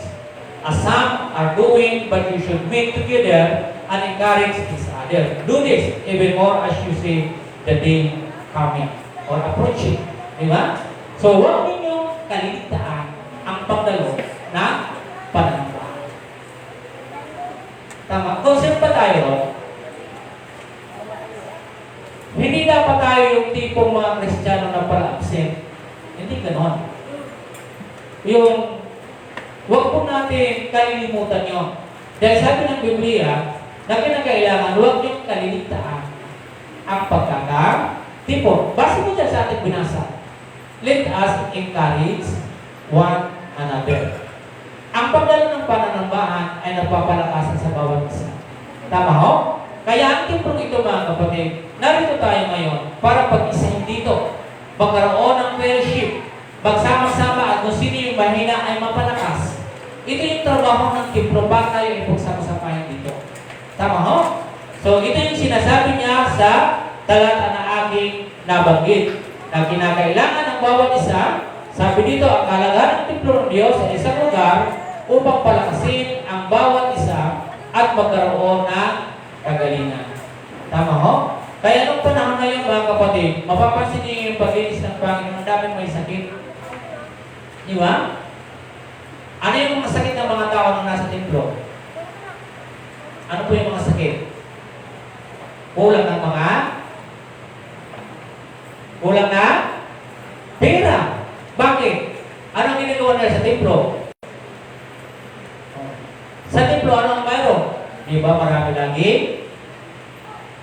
as some are doing, but you should meet together and encourage each other. Do this even more as you see the day coming or approaching. Diba? So, huwag ninyong kaliligtaan ang pagdalo ng pananampalataya. Tama. Concern pa tayo, hindi dapat tayo yung tipong mga Kristiyano na para-absent. Hindi ganon. Yung, huwag po natin kalilimutan nyo. Dahil sabi ng Biblia, na kinakailangan, huwag nyo kaliligtaan ang pagkakatipon. Basta mo dyan sa ating binasa. Let us encourage one another. Ang pagdala ng pananambahan ay nagpapalakasan sa bawat isa. Tama ho? Kaya ang timpong ito mga kapatid, narito tayo ngayon para pag-isahin dito. Magkaroon ng fellowship. Magsama-sama at kung sino yung mahina ay mapalakas. Ito yung trabaho ng templo para tayo ipagsama-samahin dito. Tama ho? So ito yung sinasabi niya sa talata na aking nabanggit. Na kinakailangan ng bawat isa, sabi dito, ang kahalagahan ng templo ng Diyos sa isang lugar upang palakasin ang bawat isa at magkaroon ng kagalingan. Tama ho? Kaya nung panahon ngayon mga kapatid, mapapansin niyo yung paglinis ng Panginoon, ang daming may sakit. Di ba? Ano yung mga sakit ng mga tao na nasa templo? Ano po yung mga sakit? Kulang ng kulang na pera. Bakit? Anong ginagawa nila sa templo? Sa templo, ano ang mayroon? Di ba marami lagi?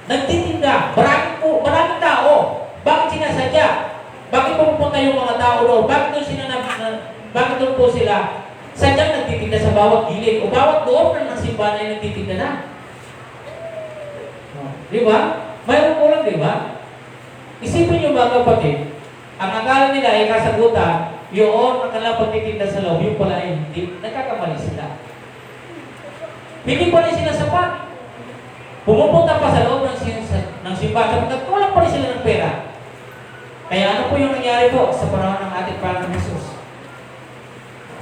Nagtitinda. Maraming tao. Bakit sinasadya? Bakit pupunta yung mga tao doon? Bakit doon po sila? Sadyang nagtitinda sa bawat gilid o bawat doon ng simbahan ay nagtitinda na. Di ba? Mayroon ko lang, di ba? Isipin niyo mga kapatid, ang akala nila ay kasagutan, yun ang kanilang pagtitinda sa loob, yung pala ay hindi, nagkakamali sila. Hindi pa rin sila sapat. Pumupunta pa sa loob ng simbahan, kulang pa rin sila ng pera. Kaya ano po yung nangyari po sa panahon ng ating Panginoon Jesus?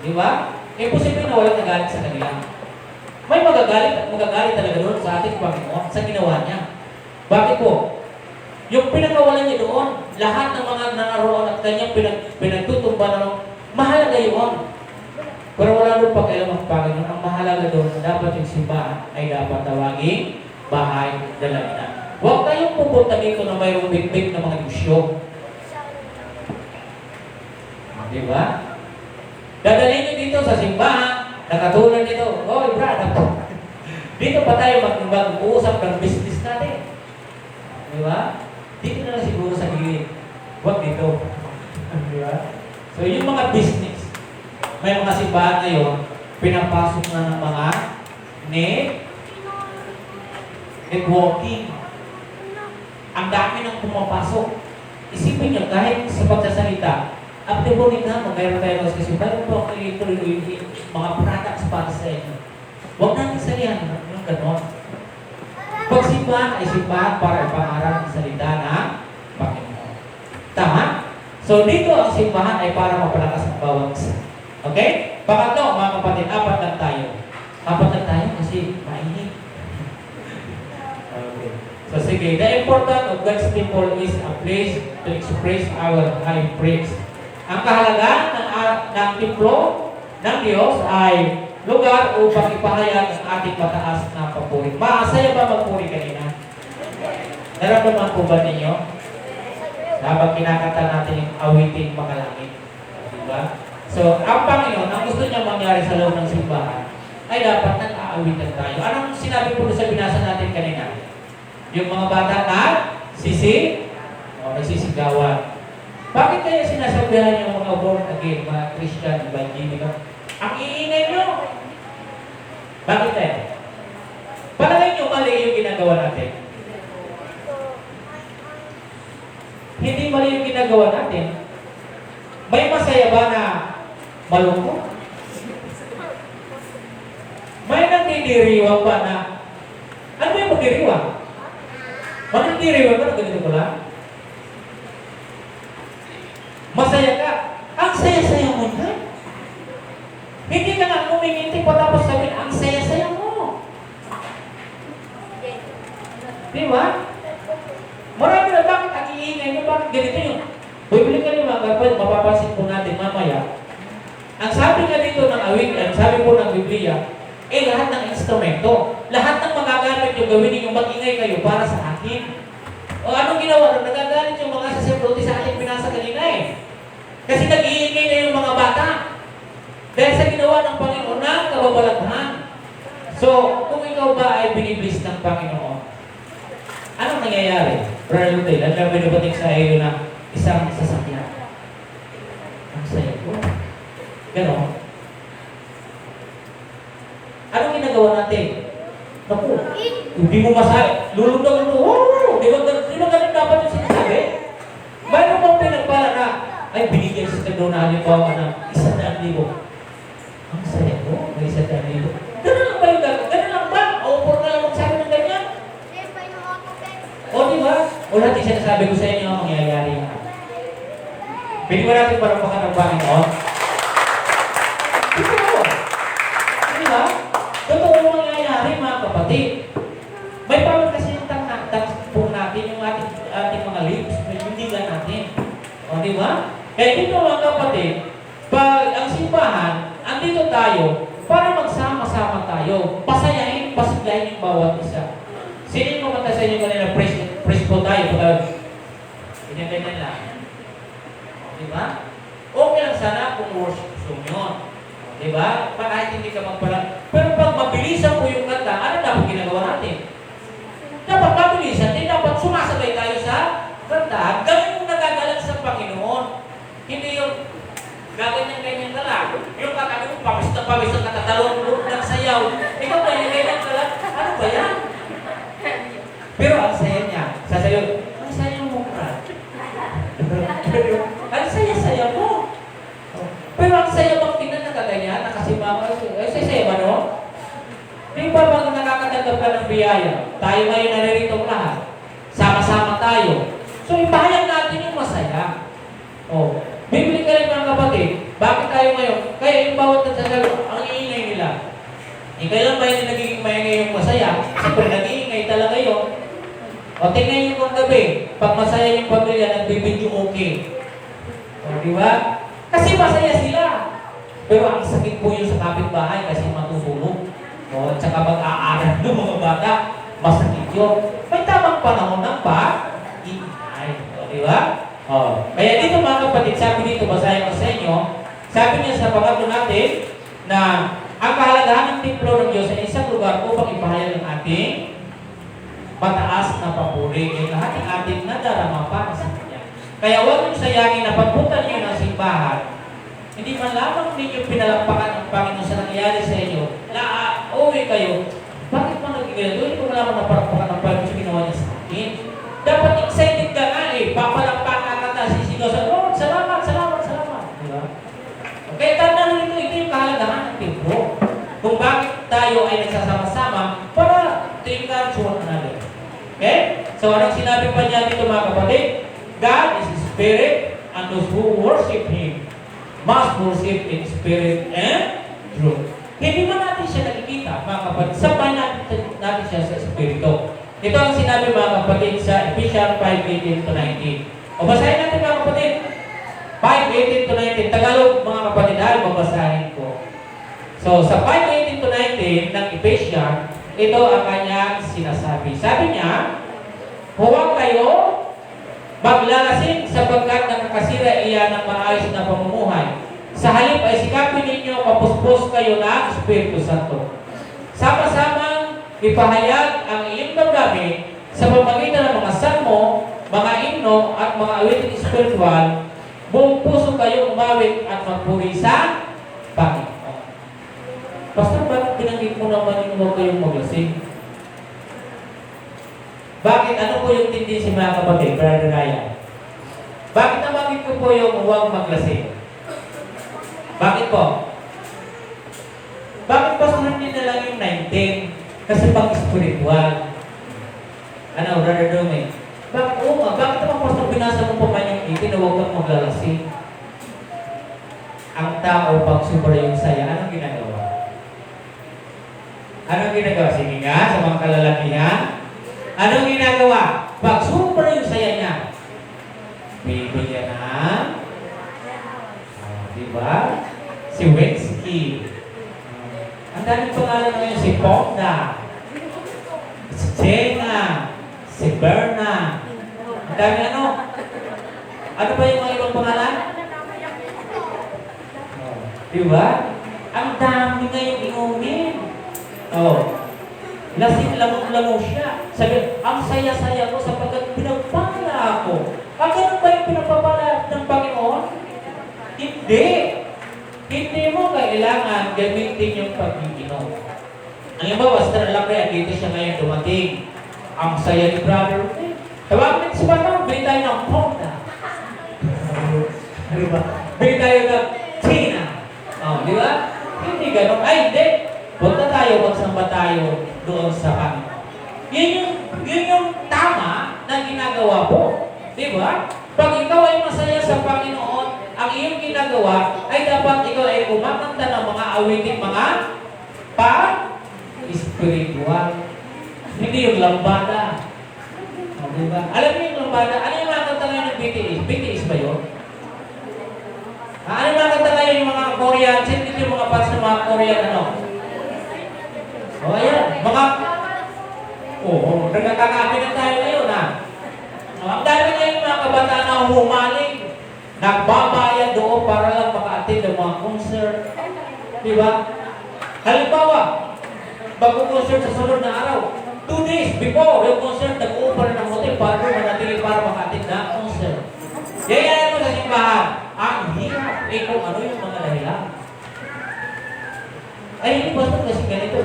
Di ba? Imposible na walang nagalit sa kanila. May magagalit at magagalit talaga doon sa ating Panginoon sa ginawa niya. Bakit po? Yung pinagawalan niya doon, lahat ng mga naroon at kanyang pinagtutumba na doon, mahalaga yun. Pero wala doon pakialam ang Panginoon. Ang mahalaga doon, dapat yung simbahan ay dapat tawaging bahay dalangin. Huwag kayong pupunta dito na mayroong big-big na mga isyo. Di ba? Dadalhin nyo dito sa simbahan, nakatulad dito, oh, brad, dito pa tayo mag-uusap ng business natin. Di ba? Dito na lang siguro sa gilid. Huwag dito. Di ba? So, yung mga business, may mga simbahan ngayon, pinapasok na ng mga networking. Ang dami nang pumapasok. Isipin nyo, kahit sa pagsasalita, active na mo, mayroon tayo kasi mayroon po mga products para sa inyo. Huwag natin salihan yung ganon. Pagsimbahan ay simbahan para ipangaral ang salita ng Panginoon. Tama? So dito ang simbahan ay para mapalakas ang bawat isa. Okay? Pangatlo, mga kapatid, apat lang tayo. Apat lang tayo kasi mainit. Okay. So sige, the importance of God's temple is a place to express our high praise. Ang kahalagaan ng templo ng Diyos ay lugar upang ipahayag ang ating mataas na papuri. Masaya ba magpuri kanina? Naramdaman po ba ninyo? Habang kinakanta natin yung awiting makalangit. Diba? So, ang Panginoon, ang gusto niya mangyari sa loob ng simbahan, ay dapat nag-aawitan tayo. Anong sinabi po sa binasa natin kanina? Yung mga bata na nagsisigawan. Bakit kaya sinasabihan yung mga born again, mga Christian, evangelical? Ang iingay nyo! Bakit kaya? Palagay nyo mali yung ginagawa natin. Hindi mali yung ginagawa natin. May masaya ba na malungkot? May nagdidiriwang ba na ano yung magdiriwang? Magdidiriwang ba na ganito ko lang? Masaya ka. Ang saya-saya mo na. Hindi ka nga kuminginti pa tapos sabihin, ang saya-saya mo. Di ba? Marami na bakit ang iingay nyo, bakit ganito yun? Bibili ka niyo mga kapatid, mapapansin po natin mamaya. Ang sabi nga dito ng awitan, sabi po ng Biblia, lahat ng instrumento, lahat ng magagamit nyo gawin ninyo, mag-ingay kayo para sa akin. O anong ginawa nun? Nagagalit yung mga saserdote sa ating pinasa kanina Kasi nag-iingay na yung mga bata. Dahil sa ginawa ng Panginoon ng kababalaghan. So, kung ikaw ba ay binibliss ng Panginoon, anong nangyayari? Brother Lutay, alam mo nabating sa iyo na isang sasakyan. Ang saya ko. Ganon. Anong ginagawa natin? Naku, hindi mo masabi. Lulundag mo. Wow! Di ba ganun dapat yung sinasabi? Mayroon bang pinagpala na ay binigyan sa kadonahan yung bawa ng 100,000. Ang saya ko, may 100,000. Ganun lang ba yung gagawin? Ganun lang ba? O por na lang magsabi ng ganyan? O di ba? O natin sinasabi ko sa inyo ang mangyayari yan. Pwede ba natin parampakan ng Panginoon? Ito. Di ba? Totoo ang mangyayari mga kapatid. May power kasi yung tangpong natin, yung ating mga lips, yung digan natin. O di ba? Kaya dito mga kapatid, pag ang simbahan, andito tayo para magsama-sama tayo. Pasayahin, pasiglahin yung bawat isa. Sino yung kumanta sa inyo kanina, praise po tayo. Ganyan lang. Di ba? Okay lang sana kung worship gusto yun. Di ba? Kahit hindi ka magpala. Pero pag mabilisan po yung kanta, ano dapat ginagawa natin? Dapat mabilisan, hindi dapat sumasabay tayo sa kanta. Gawin yung nagagalang sa Panginoon. Hindi yung gaganyan-ganyan ka lang. Yung katabi mo, pawis na katatalong ng sayaw. Ikaw ba yung ganyan ka lang? Ano ba yan? Pero ang saya niya, sa biyaya. Tayo ngayon naririto lahat. Sama-sama tayo. So, ipahayag natin yung masaya. Oh, bibili ka rin mga kapatid. Bakit tayo ngayon? Kaya yung bawat nagsasalo, ang iingay nila. Kailan ba yung nagiging maingay yung masaya? Siyempre, nag-iingay talaga yun. O, tingnan nyo kung gabi. Pag masaya yung pamilya, nagbibidyo okay. O, di ba? Kasi masaya sila. Pero ang sakit po yun sa kapitbahay kasi matutulog. O, at saka mag-aaral ng mga bata, masakit yun. May tamang panahon ng pa-ingay. O, di ba? O, kaya dito mga kapatid, sabi dito, basahin ko sa inyo, sabi niya sa pangatlo natin, na ang kahalagahan ng templo ng Diyos ay isang lugar upang ipahayag ang ating mataas na papuri ay lahat ng ating nadarama para sa Kanya. Kaya huwag niyong sayangin na pagpunta niyo ng simbahan, hindi man lamang ninyo pinalampakan ng Panginoon sa nangyayari sa inyo, na uwi kayo, bakit man nagigilado? Hindi ko malaman na parampakan ng Panginoon sa ginawa niya sa akin. Dapat excited ka nga papalampakan ka na, sisigaw sa Lord, salamat, salamat, salamat. Diba? Kaya tanda nito, ito yung kahalagahan ng templo. Kung bakit tayo ay nagsasama-sama para to encourage one another. Okay? So, anong sinabi pa niya dito mga kapatid? God is Spirit, and those who worship Him must worship in spirit and truth. Hindi man natin siya nakikita, mga kapatid. Sabay natin siya sa Espiritu. Ito ang sinabi mga kapatid sa Ephesians 5:18-19. O basahin natin mga kapatid. 5:18-19. Tagalog mga kapatid, ay babasahin ko. So, sa 5:18-19 ng Ephesians, ito ang kanyang sinasabi. Sabi niya, huwag kayo maglalasing sapagkat nakakasira iyan ng maayos na pamumuhay. Sa halip ay sikapin ninyo mapuspos kayo ng Espiritu Santo. Sama-samang ipahayag ang iyong damdamin sa pamamagitan ng mga salmo, mga himno at mga awiting espiritual. Buong puso kayo umawit at magpuri sa Panginoon. Pastor, bakit binanggit mo naman yung huwag kayong maglasing? Bakit? Ano po yung tendency mga kapatid, Brother Ryan? Bakit nabanggit ko po yung huwag maglasing? Bakit po? Bakit pastor hindi na lang yung 19? Kasi pang-spiritual. Ano, Brother Domi? Bakit? Oo nga, bakit naman pastor binasa mo pa man yung 18 na huwag kang maglalasing? Ang tao pag super yung saya, anong ginagawa? Anong ginagawa? Sige nga, sa mga kalalakihan. Anong ginagawa? Pag super yung saya niya, bibigyan ng, diba? Si Wensky. Ang daming pangalan ngayon, si Pogda, si Jenna, si Berna. Ang dami ano? Ano ba yung mga ibang pangalan? Diba? Ang dami ngayong inumin. Oh. Lasing lamang-lamang siya. Sabi, ang saya-saya ko sapagkat pinagpala ako. Ang ganun ba yung pinagpapala ng Panginoon? Hindi. Hindi mo kailangan gamitin yung pag-iinom. Ang iba, basta lang kaya dito siya ngayon dumating. Ang saya ni Brother. Tawag natin si Batang, bili tayo ng Honda. Diba? Bili tayo ng China. Oh, di ba? Hindi ganun. Ay, hindi. Punta tayo, magsamba tayo doon sa Panginoon. Yun yung tama na ginagawa po. Di ba? Pag ikaw ay masaya sa Panginoon, ang iyong ginagawa ay dapat ikaw ay kumakanta ng mga awiting mga pa-spiritual. Hindi yung lambada. O, di ba? Alam niyo yung lambada? Ano yung mga kanta ngayon ng BTS? BTS ba yun? Ano yung mga kanta ngayon yung mga Korean? Sino yung mga fans ng mga Korean ano? O, ayan. Nagkakakapi na tayo ngayon, ha? Ang dami na yung mga kabataan na humaling. Nagbabayad doon para lang maka-attend ng mga concert. Diba? Halimbawa, bago-concert sa sunod na araw, 2 days before yung concert, nag-uupar ng hotel para manatili para maka-attend na concert. Yayayan mo sa simbahan. Ang hirap. Kung ano yung mga dahilan. Ay, hindi basta kasi ganito.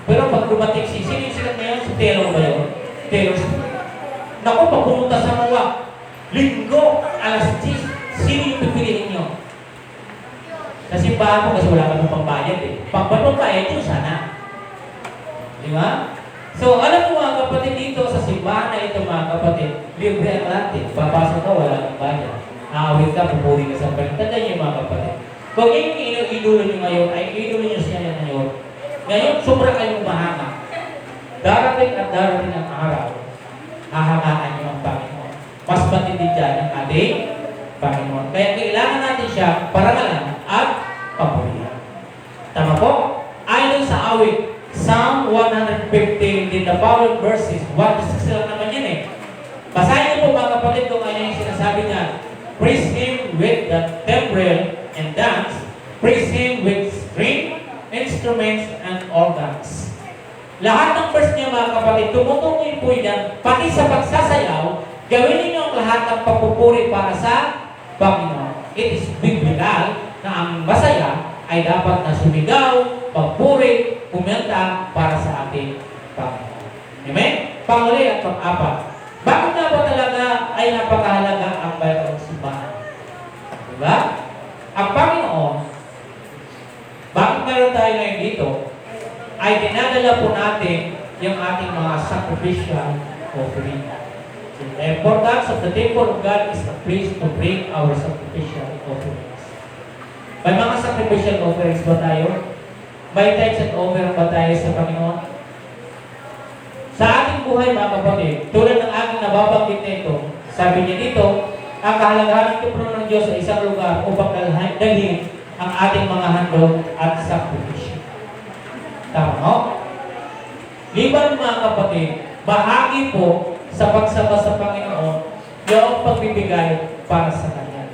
Pero pag dumating sino yung sikat ngayon? Si Taylor ba yun? Taylor Swift. Naku, pag pumunta sa mga linggo, alas 10, sino yung pipiliin nyo? Sa simbahan mo kasi wala ka pang bayad eh. Pag bayad yun sana. Di ba? So, alam mo mga kapatid, dito sa simbahan na ito mga kapatid, libre ang natin. Papasok ka, wala kang bayad. Aawit ka, pupuri ka sa Panginoon. Tandaan niyo mga kapatid. Kung yung idolo niyo ngayon, ay idolo niyo siya ngayon. Ngayon, sobra kayong mahanga. Darating at darating ang araw, hahangaan niyo ang Panginoon. Mas matindi dyan ang ating Panginoon. Kaya kailangan natin siya parangalan at papurihan. Tama po? Ayon sa awit, Psalm 115, in the following verses, 1 to 6 lang naman yan eh. Basahin niyo po mga kapatid kung ano yung sinasabi niya. Praise Him with the timbrel and dance. Praise Him with string, instruments, and organs. Lahat ng verse niya mga kapatid, tumutukoy po yan, pati sa pagsasayaw, gawin ninyo ang lahat ng papupuri para sa Panginoon. It is biblical na ang masaya ay dapat na sumigaw, pagpuri, kumanta para sa ating Panginoon. Amen? Panguli at pang-apat. Bakit nga ba talaga ay napakahalaga ang mayroong simbahan? Diba? Ang Panginoon, bakit meron tayo ngayon dito, ay dinadala po natin yung ating mga sacrificial offering. So, the importance of the temple of God is a place to bring our sacrificial offerings. May mga sacrificial offerings ba tayo? May tithes and offering ba tayo sa Panginoon? Sa ating buhay mga kapatid, tulad ng aking nababanggit nito, sabi niya dito, ang kahalagahan ng templo ng Diyos sa isang lugar upang dalhin ang ating mga handog at sakripisyo. Tama, no? Liban mga kapatid, bahagi po sa pagsama sa Panginoon yung pagbibigay para sa Kanya.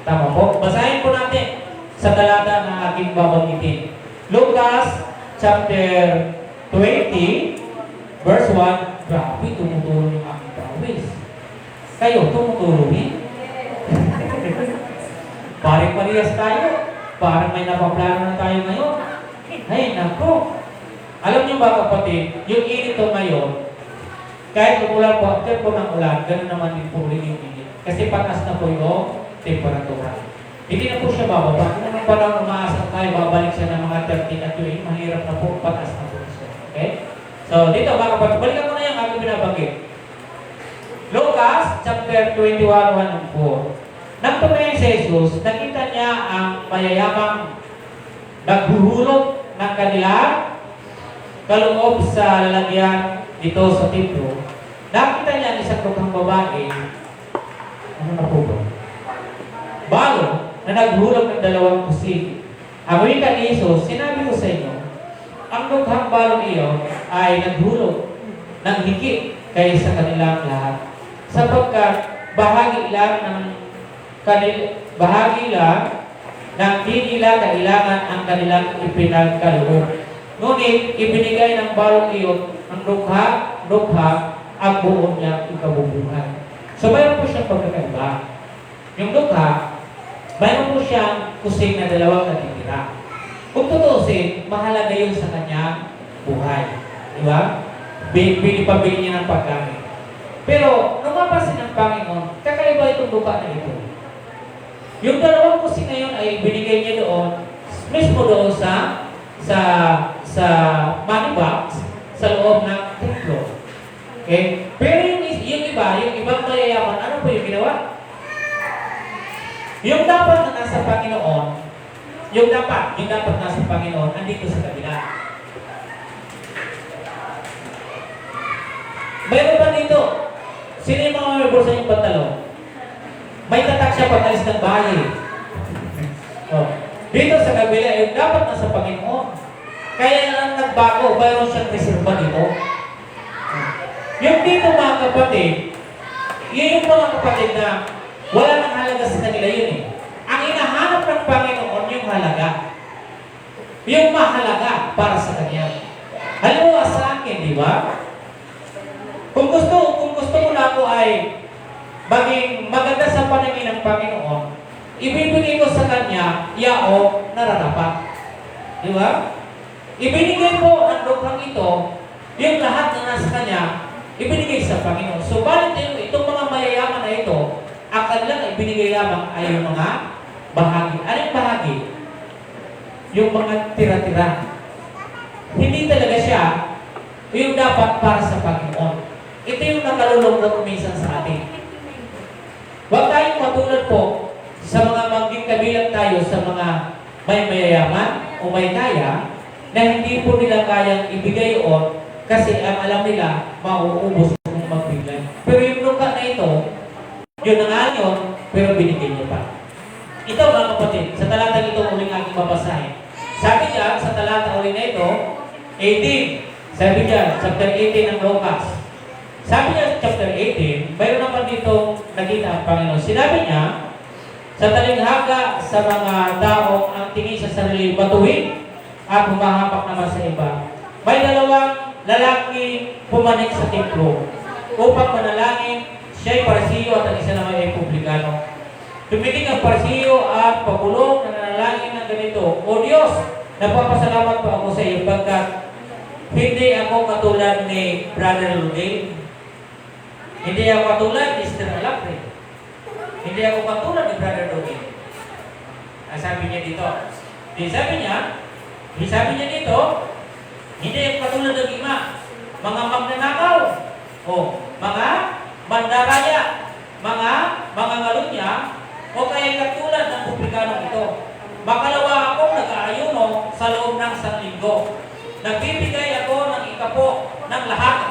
Tama po? Basahin po natin sa talata na aking babanggitin. Lucas chapter 20 verse 1. Grabe, tumutulong yung aking pawis. Kayo, tumutulong eh. Parang parehas tayo. Parang may napaplano na tayo ngayon. Ay, nako. Alam niyo ba kapatid, yung init ko ngayon, kahit umulan po, after po ng ulan, gano'n naman din po rin yung init. Kasi patas na po yung temperatura. Hindi na po siya bababa. Kung anong panahon umaasa tayo, babalik siya ng mga 13 at 20, mahirap na po, patas na po siya. Okay? So, dito mga kapatid, balikan ko na yung aking binabanggit. Lucas, chapter 21, 1 and 4. Nang tumayin si Jesus, nakita niya ang mayayamang naghuhulog ng kanilang kaloob sa lalagyan dito sa templo. Nakita niya ang isang tugang babae, ano na po ba? Balo, na naghulog ng 2 kusig. Ang wika ni Jesus, sinabi ko sa inyo, ang dughang balong iyon ay naghulog ng higit kaysa kanilang lahat. Sapagkat bahagi lang di nila kailangan ang kanilang ipinagkaloob. Ngunit ibinigay ng balong iyon ang dugha ang buong niyang ikabubuhay. So mayroon po siyang pagkakaiba. Yung dugha, mayroon po siyang kusing na 2 natitira. Kung tutusin, mahalaga yun sa kanyang buhay. Di ba? Pinipabili niya ng pagkain. Pero, nung mapasin ng Panginoon, kakaiba itong lupa na ito. Yung 2 kusing na yun ay binigay niya doon, mismo doon sa money box, sa loob ng templo. Okay? Pero yung ibang mayayaman, ano po yung ginawa? Yung dapat na nasa Panginoon, yung dapat nasa Panginoon, andito sa kabila. Mayroon ba dito? Sino yung mga may bulsa yung pantalon? May tatak siya pag alis ng bahay. Oh. Dito sa kabila, yung dapat nasa Panginoon. Kaya lang nagbago, mayroon siyang reserva dito. Yung dito mga kapatid, yun yung mga kapatid na wala nang halaga sa kanila yun eh. Ang hinahanap ng Panginoon yung halaga. Yung mahalaga para sa Kanya. Halimbawa sa akin, di ba? Kung gusto mo na ako ay maging maganda sa paningin ng Panginoon, ibibigay ko sa Kanya, yao, nararapat. Di ba? Ibinigay ko ang lukhang ito, yung lahat na nasa Kanya, ibinigay sa Panginoon. So, balit itong mga mayayaman na ito, ang kanilang ibinigay lamang ay yung mga bahagi. Anong bahagi? Yung mga tira-tira. Hindi talaga siya yung dapat para sa Panginoon. Ito yung nakalulungkot minsan sa atin. Huwag tayong matulad po sa mga maging kabilang tayo sa mga may mayayaman o may kaya na hindi po nila kayang ibigay yun kasi ang alam nila mauubos kung magbigay. Pero yung luka na ito, yun na nga yun, pero binigay niyo pa. Ito mga kapatid, sa talatang ito uling aking babasahin. Sabi niya, sa talata uling na ito, 18. Sabi niya, chapter 18 ng Lucas. Sabi niya, chapter 18, mayroon naman dito nakita ang Panginoon. Sinabi niya, sa talinghaga sa mga taong ang tingin sa sarili matuwid at humahapak naman sa iba, may dalawang lalaki pumanik sa templo upang manalangin. Siya'y Parisiyo at ang isa naman ay publikano. Tumiling ang Parisiyo at pagulong na nanalangin ng ganito, O Diyos, nagpapasalamat po ako sa iyo pagkat hindi ako katulad ni Brother Ludin. Hindi ako katulad ni Sister Alapre. Hindi ako katulad ni Brother Ludin. Ang sabi niya dito. Sabi niya dito, hindi ako katulad ng iba. Mga magnanakaw. O, mga mandaraya. Mga ngalunya. O kaya katulad ng publikanong ito. Makalawa akong nag-aayuno sa loob ng 1 linggo. Nagbibigay ako ng ikapo ng lahat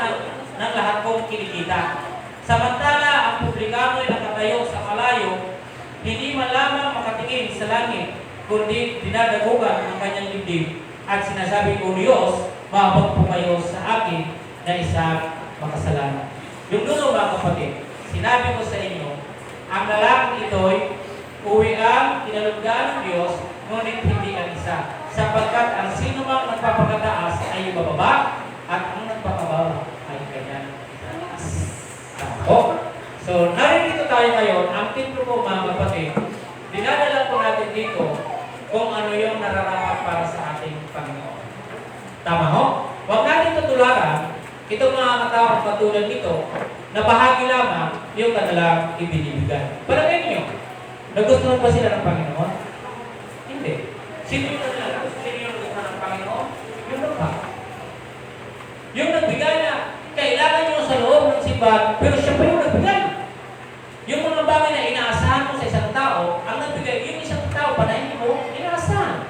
kong kinikita. Samantala, ang publikano ay nakatayo sa malayo, hindi man lamang makatingin sa langit, kundi dinadagugan ng kanyang dibdib at sinasabi ko, Diyos, mabag po kayo sa akin na isang makasalanan. Yung dulo mga kapatid, sinabi ko sa inyo, ang lalaking ito'y uwi ang kinalugdan ng Diyos, ngunit hindi ang isa. Sapagkat ang sino mang nagpapagataas ay ibababa at ang nagpapababa ay kanyang itaas. So, narito tayo ngayon. Ang templo ko mga kapatid, dinadala po natin dito kung ano yung nararapat para sa ating Panginoon. Tama ho? Huwag natin tutularan itong mga katawang katulad nito na bahagi lamang yung kanilang ibinibigay. Palagay niyo, nagustuhan pa sila ng Panginoon? Hindi. Sino yung nagustuhan ng Panginoon? Yung lupa. Yung nagbigay na kailangan nyo sa loob ng simbahan, pero siya pa yung nagbigay. Yung mga bagay na inaasahan mo sa isang tao, ang nagbigay, yung isang tao pa na hindi mo inaasahan.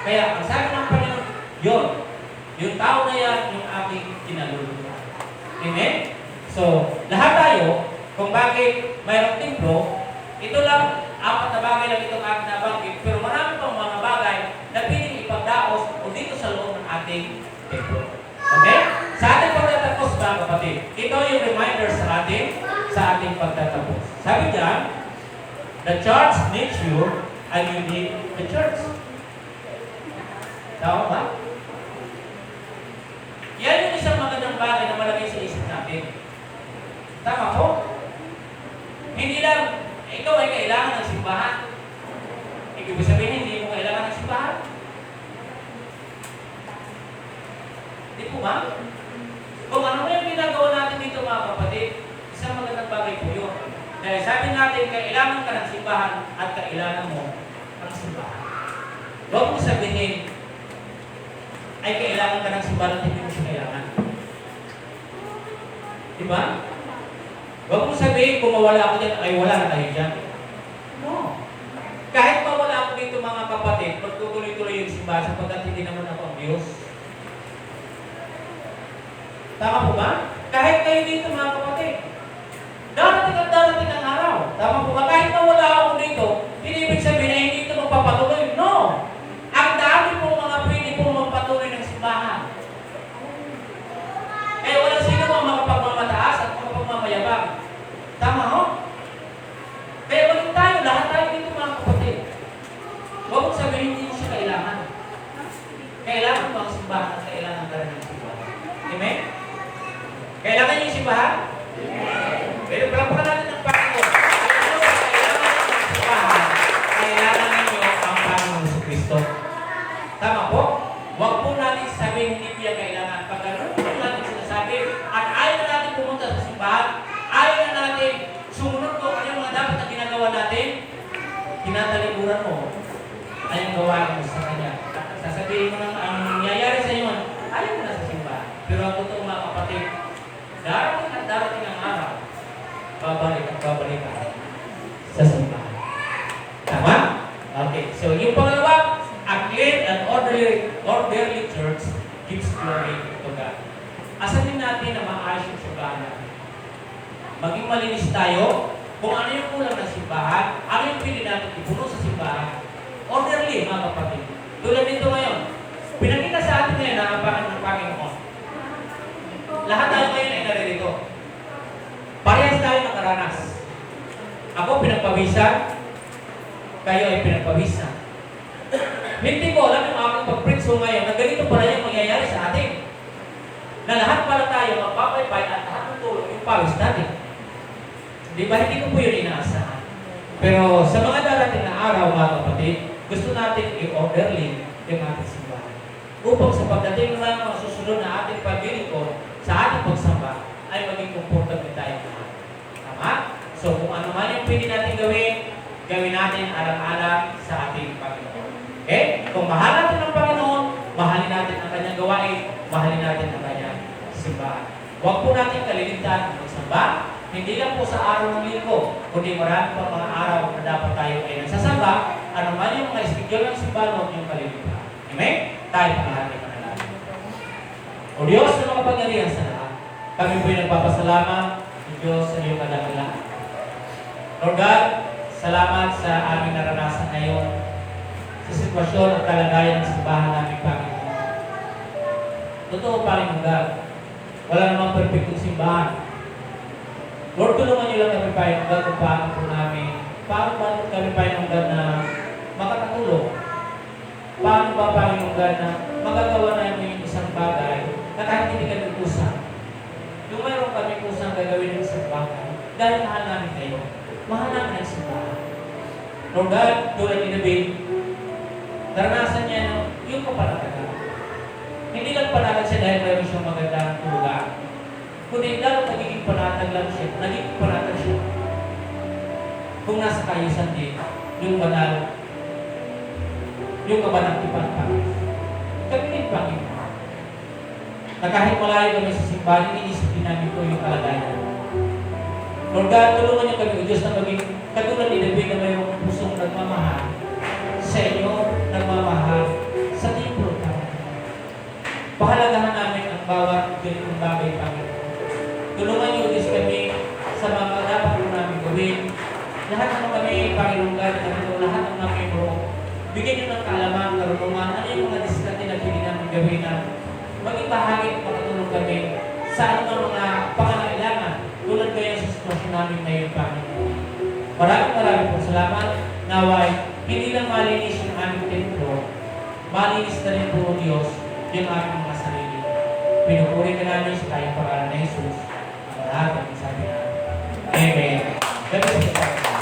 Kaya, ang sabi ng Panginoon, yun. Yung tao na yan, yung aking kinaluluwa. Amen? So, lahat tayo, kung bakit mayroong templo, ito lang, 4 na bagay lang itong aking nabanggit, pero marami pang mga bagay na piling ipagdaos o dito sa loob ng ating templo. Okay? Sa ating pagtatapos mga kapatid, ito yung reminder sa ating pagtatapos. Sabi diyan, the church needs you and you need the church. Tama ba? Yan yung isang magandang bagay na malagay sa isip natin. Tama po? Hindi lang, ikaw ay kailangan ng simbahan. Ibig sabihin, hindi mo kailangan ng simbahan. Di po ba? Kung ano yung ginagawa natin dito mga kapatid, isang magandang bagay po yun. Dahil sabi natin, kailangan ka ng simbahan at kailangan mo ang simbahan. Huwag mo sabihin, ay kailangan ka ng simbahan at hindi mo siya kailangan. Di ba? Huwag mo sabihin, kung mawala ako dyan, ay wala na tayo dyan. No. Kahit mawala ako dito mga kapatid, magtutuloy-tuloy yung simbahan sapagkat hindi naman ako ang Diyos. Tama po ba? Kahit kayo dito mga kapatid, darating at darating ang araw. Tama po ba? Kahit mawala ako dito, hindi ibig sabihin na hindi ito magpapatuloy. No! Ang dami po mga pwede po magpatuloy ng simbahan. Eh wala sino ang makapagmamataas at makapagmamayabang. Tama ho? Kaya balik tayo, lahat tayo dito mga kapatid. Huwag mong sabihin hindi mo siya kailangan. Kailangan mo ang simbahan at kailangan ka rin ng simbahan. Amen? Kailangan yung simbahan? maging malinis tayo. Kung ano yung kulang ng simbahan, ano yung pili natin ipuno sa simbahan. Orderly, mga kapatid. Tulad dito ngayon, pinakita sa atin ngayon na ang ng Panginoon. Lahat tayo ngayon ay naririto. Parehas tayo nakaranas. Ako pinagpawisan, kayo ay pinagpawisan. Hindi ko alam yung aking pag-preach ngayon na ganito pala yung mangyayari sa atin. Na lahat pala tayo magpapaypay at lahat ng tulong yung pawis natin. Di ba? Hindi ko po yun inaasahan. Pero sa mga darating na araw, mga kapatid, gusto natin i-orderly yung ating simbahan. Upang sa pagdating ng mga susunod na ating paglilingkod sa ating pagsamba, ay maging komportable tayo lahat. Tama? So kung ano man yung pwede natin gawin natin alang-alang sa ating Panginoon. Okay? Kung mahal natin ang Panginoon, mahalin natin ang kanyang gawain, mahalin natin ang kanyang simbahan. Huwag po natin kaliligtaan ang pagsamba, hindi lang po sa araw ng linggo, kundi marami pa mga araw na dapat tayo ay nagsasamba, ano man yung mga schedule ng simbahan, huwag niyong kaliligtaan. Amen? Tayo pangalangin manalangin. O Diyos na makapangyarihan sa lahat, kami po'y nagpapasalamat sa Diyos sa iyong kadakilaan. Lord God, salamat sa aming naranasan ngayon sa sitwasyon at kalagayan ng simbahan namin, Panginoon. Totoo, Panginoon God, wala namang perfectong simbahan. Lord, tulungan niyo lang kami, Panginoon God, kung paano po namin, paano kami, Panginoon God, na makakatulong. Paano ba, Panginoon God, na magagawa namin yung isang bagay na kahit hindi kami kusang. Yung mayroon kami kusang gagawin ng isang bagay, dahil mahal namin kayo. Mahal namin ang simbahan. Lord God, tulad ni David, naranasan niya yung kapanatagan. Hindi lang panatag siya dahil mayroon siyang magandang tulugan. Kundi lalo nagiging panatag lang siya. Nagiging panatag siya. Kung nasa kayusan din, yung banal, yung kabanang-tipan pa. Kami din, Panginoon. Na kahit malayo kami sa simbahan, iniisip din namin ko yung kalagayan. Lord God, tulungan niyo kami, O Diyos, na maging katulad ni David na mayroong pusong nagmamahal sa inyo, nagmamahal sa templo, Panginoon. Pahalagahan namin ang bawat ganitong bagay, Panginoon. Tulungan niyo, O Diyos, kami sa mga dapat po namin gawin. Lahat ng kami, Panginoon God, lahat ng namin bro, bigyan niyo ng kaalaman, karunungan, ano yung mga diskarte na pili namin gawin na maging bahagi at makatulong kami sa anong mga pangangailangan tulad kayo sa sitwasyon namin ngayon, Panginoon. Maraming po salamat. Naway, hindi lang malinis yung aming templo, malinis na rin po, Diyos, yung aming mga sarili. Pinupuri ka namin sa kayang pangalan na Jesus. Ang lahat ang sabi namin. Amen. God bless you.